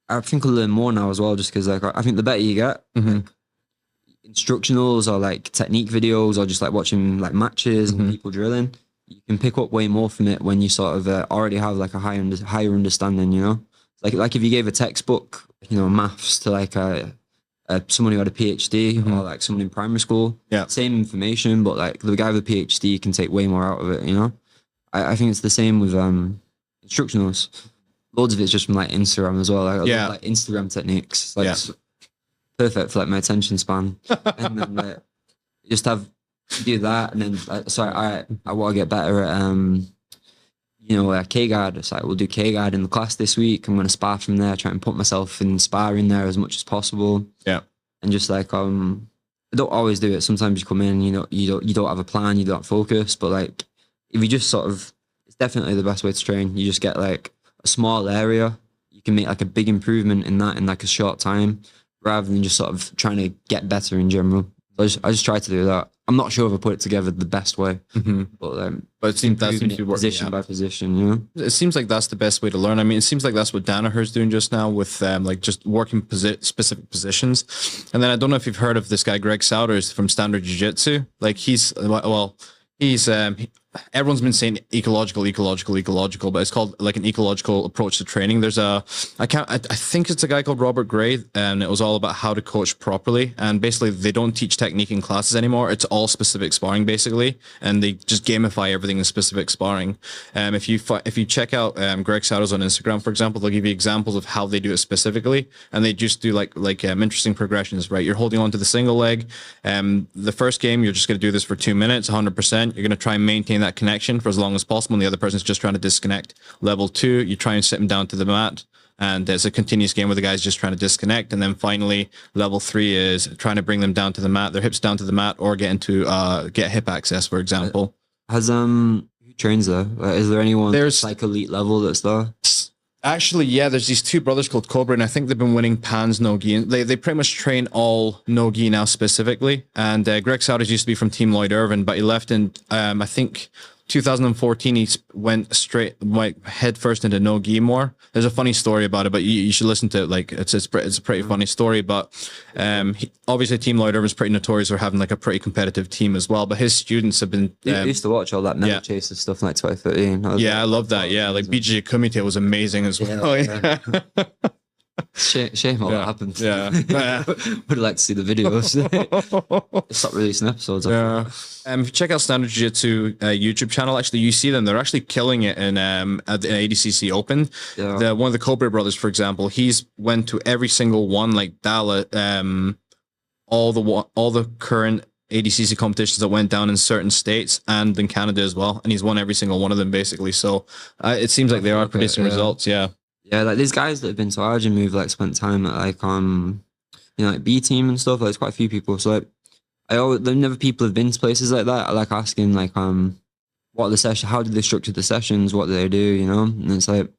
I think I'll learn more now as well, just because like I think the better you get, like, instructionals or like technique videos or just like watching like matches and people drilling, you can pick up way more from it when you sort of already have like a higher understanding, you know? Like if you gave a textbook, you know, maths to like someone who had a PhD or like someone in primary school, same information, but like the guy with a PhD can take way more out of it, you know? I think it's the same with instructionals. Loads of it's just from like Instagram as well. Like Instagram techniques. Like perfect for like my attention span. And then like just do that, and then I want to get better at you know, K-guard. It's like we'll do K-guard in the class this week. I'm going to spar from there, try and put myself in sparring there as much as possible. Yeah. And just like I don't always do it. Sometimes you come in, you know, you don't have a plan, you don't focus, but like if you just sort of, it's definitely the best way to train. You just get like a small area, you can make like a big improvement in that in like a short time, rather than just sort of trying to get better in general. So I just try to do that. I'm not sure if I put it together the best way, but it seems to be working position by position. You know, it seems like that's the best way to learn. I mean, it seems like that's what Danaher's doing just now with like just working specific positions. And then I don't know if you've heard of this guy Greg Souders from Standard Jiu-Jitsu. Like he's everyone's been saying ecological, but it's called like an ecological approach to training. There's I think it's a guy called Robert Gray, and it was all about how to coach properly. And basically they don't teach technique in classes anymore. It's all specific sparring basically. And they just gamify everything in specific sparring. If you check out Greg Souders on Instagram, for example, they'll give you examples of how they do it specifically. And they just do like interesting progressions, right? You're holding on to the single leg. The first game, you're just going to do this for 2 minutes, 100%. You're going to try and maintain that connection for as long as possible, and the other person's just trying to disconnect. Level 2, you try and sit them down to the mat, and it's a continuous game where the guy's just trying to disconnect. And then finally, level 3 is trying to bring them down to the mat, their hips down to the mat, or get hip access, for example. Has who trains there? Is there anyone there's like elite level that's there? Actually, yeah, there's these two brothers called Cobra, and I think they've been winning Pan's Nogi. And they pretty much train all Nogi now specifically. And Greg Souders used to be from Team Lloyd Irvin, but he left in, I think, 2014. He went head first into Nogi more. There's a funny story about it, but you should listen to it. Like it's a pretty funny story. But obviously Team Lloyd Irvin's pretty notorious for having like a pretty competitive team as well. But his students have been. I used to watch all that Metal Chaser stuff in like 2013. Yeah, I love that. Yeah, like BJJ Kumite was amazing as well. Yeah. Shame all that happened. Yeah. Would like to see the videos. Stop releasing episodes. If you check out Standard Jiu-Jitsu YouTube channel, actually you see them. They're actually killing it in at the ADCC Open. Yeah. One of the Cobra brothers, for example, he's went to every single one, like Dala, all the current ADCC competitions that went down in certain states and in Canada as well, and he's won every single one of them basically. So it seems like they are producing results. Yeah. Yeah, like these guys that have been to Arjun, who've like spent time at like you know, like B team and stuff. Like, there's quite a few people. So like, whenever people have been to places like that, I like asking like what are the session, how did they structure the sessions, what do they do, you know? And it's like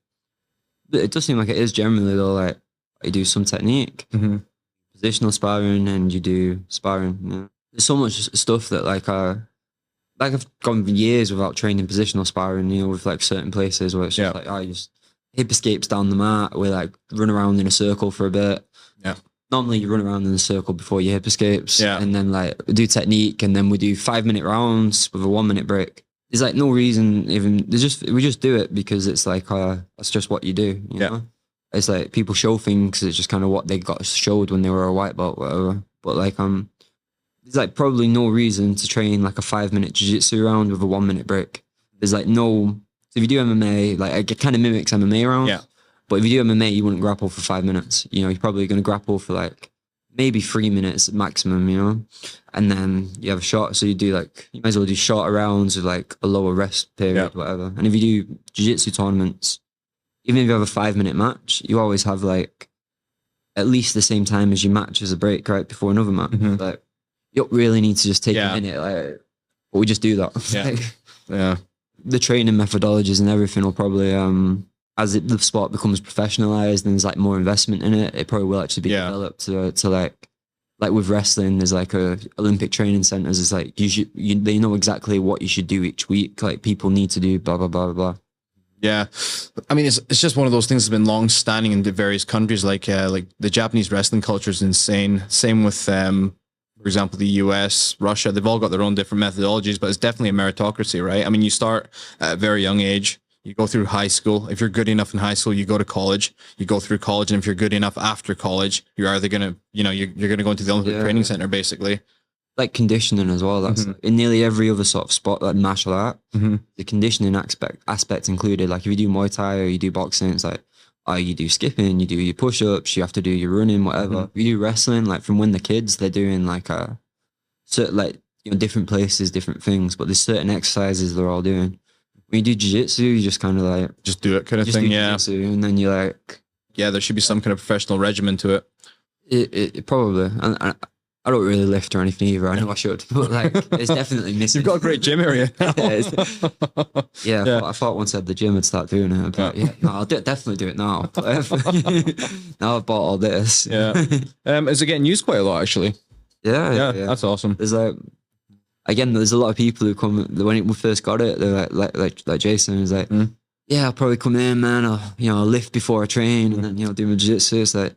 it does seem like it is generally though, like you do some technique, positional sparring, and you do sparring. You know? There's so much stuff that like I've gone years without training positional sparring, you know, with like certain places where it's just like I just hip escapes down the mat, we like run around in a circle for a bit. Yeah. Normally you run around in a circle before your hip escapes. Yeah. And then like we do technique, and then we do 5-minute rounds with a 1-minute break. There's like no reason even, we just do it because it's like that's just what you do, you know? It's like people show things, it's just kind of what they got showed when they were a white belt, whatever. But like there's like probably no reason to train like a 5-minute jiu-jitsu round with a 1-minute break. There's like no. So if you do MMA, like it kind of mimics MMA rounds. Yeah. But if you do MMA, you wouldn't grapple for 5 minutes. You know, you're probably going to grapple for like maybe 3 minutes maximum, you know? And then you have a shot. So you might as well do shorter rounds with like a lower rest period, whatever. And if you do jiu-jitsu tournaments, even if you have a 5-minute match, you always have like at least the same time as your match as a break right before another match. Like you don't really need to just take a minute. Like, but we just do that. Yeah. The training methodologies and everything will probably, as the sport becomes professionalized and there's like more investment in it, it probably will actually be developed to like like with wrestling, there's like a Olympic training centers. It's like they know exactly what you should do each week. Like people need to do blah blah blah blah blah. Yeah, I mean, it's just one of those things that's been long standing in the various countries. Like the Japanese wrestling culture is insane. Same with for example, the US, Russia. They've all got their own different methodologies, but it's definitely a meritocracy, right? I mean, you start at a very young age. You go through high school. If you're good enough in high school, you go to college. You go through college, and if you're good enough after college, you're either gonna, you're gonna go into the Olympic training center, basically. Like conditioning as well. That's in nearly every other sort of sport, like martial art. The conditioning aspect included. Like if you do Muay Thai or you do boxing, it's like, oh, you do skipping, you do your push-ups, you have to do your running, whatever. If you do wrestling, like from when the kids, they're doing like certain, like, different places, different things, but there's certain exercises they're all doing. When you do jiu-jitsu, you just kind of like just do it kind of thing, yeah. And then you like, yeah, there should be some kind of professional regimen to it. It probably, and I don't really lift or anything either. I know I should, but like it's definitely missing. You've got a great gym area. I thought once I had the gym, I'd start doing it. But I'll definitely do it now. Now I've bought all this. Yeah. Is it getting used quite a lot, actually? Yeah. That's awesome. There's there's a lot of people who come when we first got it. They're like Jason was like, yeah, I'll probably come in, man. I'll lift before I train, and then do my jiu-jitsu. It's like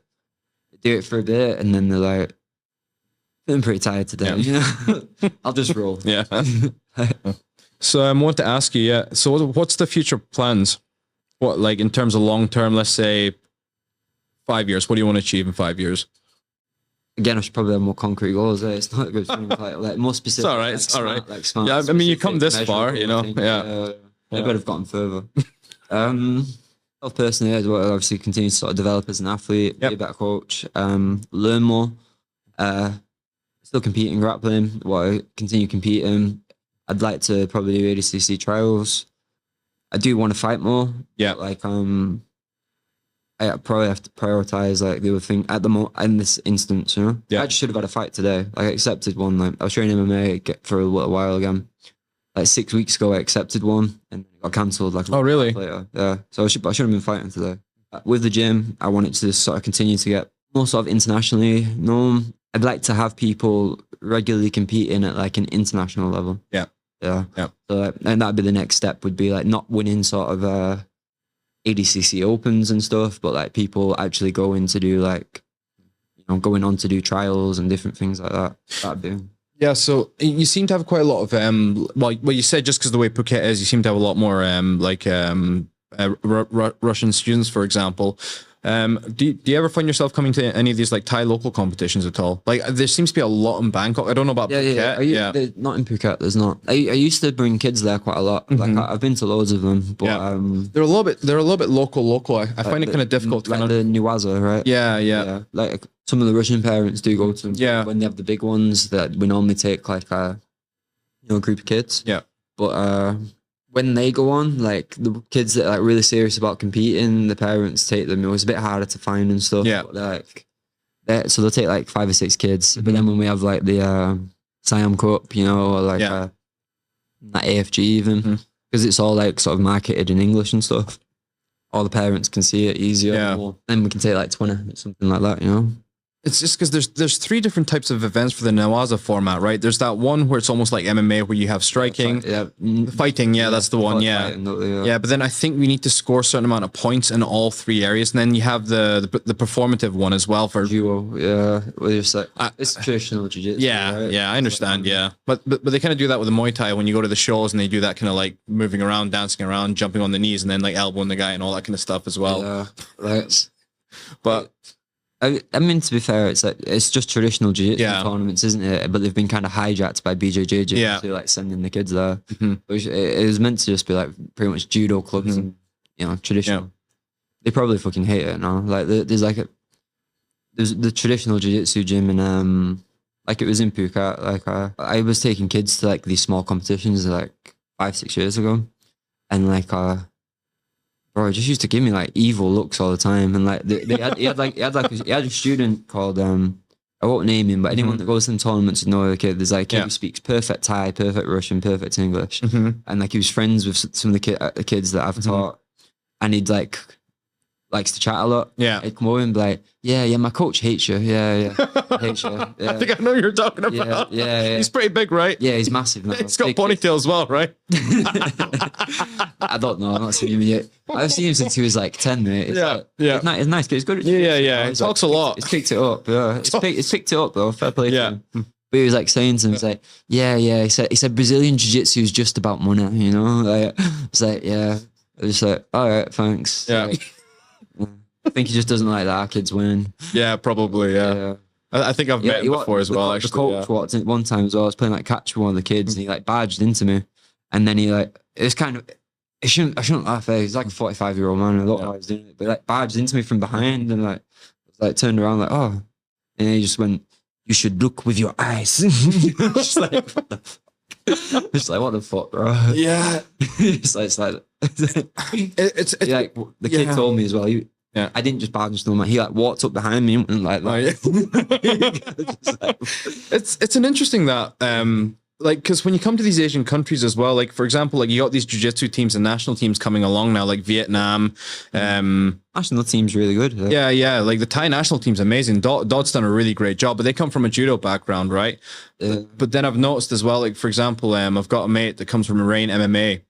do it for a bit, and then they're like, I'm pretty tired today. I'll just roll. Yeah. So I want to ask you, so what's the future plans? What, like in terms of long term, let's say 5 years, what do you want to achieve in 5 years? Again, I should probably have more concrete goals. It's not a good thing, like more specific. It's all right. It's all right. Like smart, yeah, I mean, you come this far, I better have gotten further. Personally, I'd obviously continue to sort of develop as an athlete, be a better coach, learn more. Still compete in grappling. I continue competing. I'd like to probably do ADCC trials. I do want to fight more. Yeah. Like I probably have to prioritize like the other thing at the moment in this instance. I just should have had a fight today. Like I accepted one. Like I was training MMA for a little while again. Like 6 weeks ago, I accepted one and it got cancelled. Like really? Later. Yeah. So I should have been fighting today. With the gym, I wanted to sort of continue to get more sort of internationally known. I'd like to have people regularly competing at like an international level. Yeah. So, and that'd be the next step. Would be like not winning sort of ADCC Opens and stuff, but like people actually going to do like, going on to do trials and different things like that. That'd be. Yeah, so you seem to have quite a lot of well, you said just because the way Phuket is, you seem to have a lot more Russian students, for example. Do you ever find yourself coming to any of these like Thai local competitions at all? Like there seems to be a lot in Bangkok. I don't know about Phuket. Not in Phuket. There's not. I used to bring kids there quite a lot. Like I've been to loads of them, but they're a little bit local. I find it kind of difficult. Like the Nuwaza, right? Yeah. Like some of the Russian parents do go to them. Yeah. When they have the big ones that we normally take like a group of kids. Yeah. But when they go on, like the kids that are like really serious about competing, the parents take them. It was a bit harder to find and stuff. Yeah. But so they'll take like 5 or 6 kids. But then when we have like the Siam Cup, or like that AFG even, because it's all like sort of marketed in English and stuff, all the parents can see it easier. Yeah. Then we can take like 20, something like that, It's just because there's 3 different types of events for the Nawaza format, right? There's that one where it's almost like MMA, where you have striking, fighting. Yeah, that's the one. Yeah. But then I think we need to score a certain amount of points in all 3 areas, and then you have the performative one as well for duo. Yeah, it's traditional jiu-jitsu. Yeah, I understand. Yeah, but they kind of do that with the Muay Thai when you go to the shows, and they do that kind of like moving around, dancing around, jumping on the knees, and then like elbowing the guy and all that kind of stuff as well. Yeah, but. I mean, to be fair, it's just traditional jiu-jitsu tournaments, isn't it? But they've been kind of hijacked by bjjlifestyle to like sending the kids there. It was meant to just be like pretty much judo clubs and traditional. Yeah. They probably fucking hate it now. Like there's the traditional jiu-jitsu gym and like it was in Phuket. Like I was taking kids to like these small competitions like 5-6 years ago, and like bro, it just used to give me like evil looks all the time, and like he had a student called I won't name him, but anyone that goes to the tournaments would know the kid. There's like a kid who speaks perfect Thai, perfect Russian, perfect English, and like he was friends with some of the kids that I've taught, and he'd like likes to chat a lot. Yeah. He'd come over and be like, yeah, my coach hates you. Yeah. Hates you. Yeah. I think I know who you're talking about. Yeah. He's pretty big, right? Yeah, he's massive now. He's got ponytail as well, right? I don't know. I've not seen him yet. I've seen him since he was like 10, mate. It's It's nice. He's good. Yeah. He talks a lot. He's picked it up. Yeah. It's picked it up though. Fair play to him. But he was like saying to him, he's like, yeah. He said Brazilian Jiu-Jitsu is just about money, you know? Like, it's like, yeah. I was just like, all right, thanks. Yeah. Like, I think he just doesn't like that our kids win. Yeah, probably. Yeah. I think I've met him before as well. Actually, the coach walked in one time as well. I was playing like catch with one of the kids, and he like barged into me, and then he like it was kind of. I shouldn't laugh. He's like a 45-year-old man. I don't know why he's doing it, but like barged into me from behind, and like turned around like, oh, and he just went, "You should look with your eyes." Just like, what the fuck? Just like, what the fuck, bro? Yeah. it's like like the kid told me as well. Yeah, I didn't just barge into him. He like walked up behind me and like it's an interesting that like because when you come to these Asian countries as well, like for example, like you got these jiu-jitsu teams and national teams coming along now, like Vietnam. National team's really good. Yeah. Like the Thai national team's amazing. Dot's done a really great job, but they come from a judo background, right? But then I've noticed as well, like for example, I've got a mate that comes from Marine MMA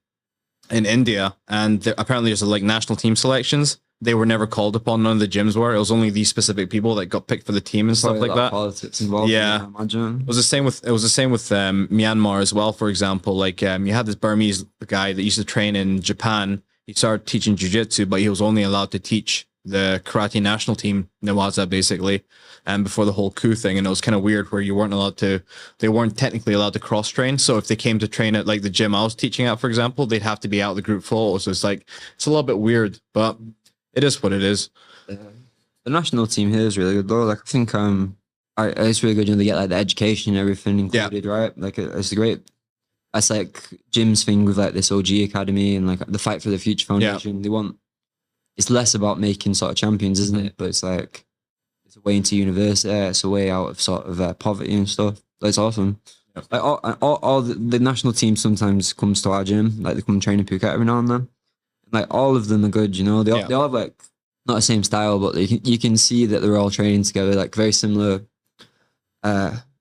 in India, and apparently there's like national team selections. They were never called upon. None of the gyms were. It was only these specific people that got picked for the team and stuff like that. Politics involved. Yeah, I imagine. It was the same with Myanmar as well. For example, like you had this Burmese guy that used to train in Japan. He started teaching jiu-jitsu, but he was only allowed to teach the karate national team, Nawaza, basically, and before the whole coup thing. And it was kind of weird where they weren't technically allowed to cross train. So if they came to train at like the gym I was teaching at, for example, they'd have to be out of the group flow. So it's a little bit weird, but it is what it is. The national team here is really good though. Like I think it's really good. You know, they get like the education and everything included, right? Like it's great. That's like Jim's thing with like this OG Academy and like the Fight for the Future Foundation. It's less about making sort of champions, isn't it? But it's like it's a way into university. It's a way out of sort of poverty and stuff. That's awesome. Yep. Like all the national team sometimes comes to our gym. Like they come train in Phuket every now and then. Like all of them are good, you know. They all have like not the same style, but you can see that they're all training together, like very similar.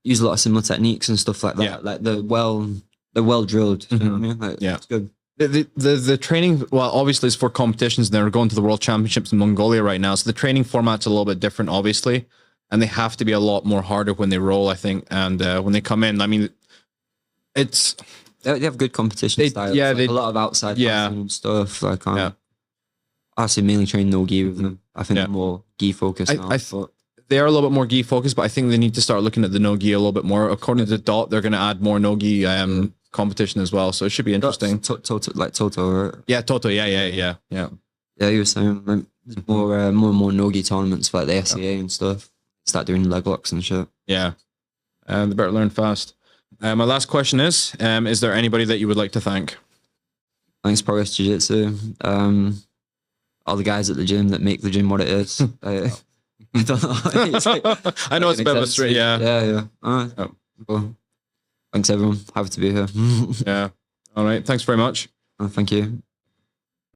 Use a lot of similar techniques and stuff like that. Yeah. Like they're well drilled. You know what I mean? Like, it's good. The training, well, obviously it's for competitions. And they're going to the World Championships in Mongolia right now, so the training format's a little bit different, obviously, and they have to be a lot more harder when they roll, I think, and when they come in. I mean, it's. They have good competition styles. Yeah, like a lot of outside passing and stuff. Like, I say mainly train no gi with them. I think they're more gi focused now. They are a little bit more gi focused, but I think they need to start looking at the no gi a little bit more. According to Dot, they're going to add more no gi competition as well, so it should be interesting. Toto, right? Yeah, Toto. Yeah. Yeah, you were saying like, there's more and more no gi tournaments for like the Açaí and stuff. Start doing leg locks and shit. Yeah, they better learn fast. My last question is there anybody that you would like to thank? Thanks, Progress Jiu-Jitsu. All the guys at the gym that make the gym what it is. I don't know. I know it's a bit of a straight, Yeah. All right. Well, thanks, everyone. Happy to be here. Yeah. All right. Thanks very much. Thank you.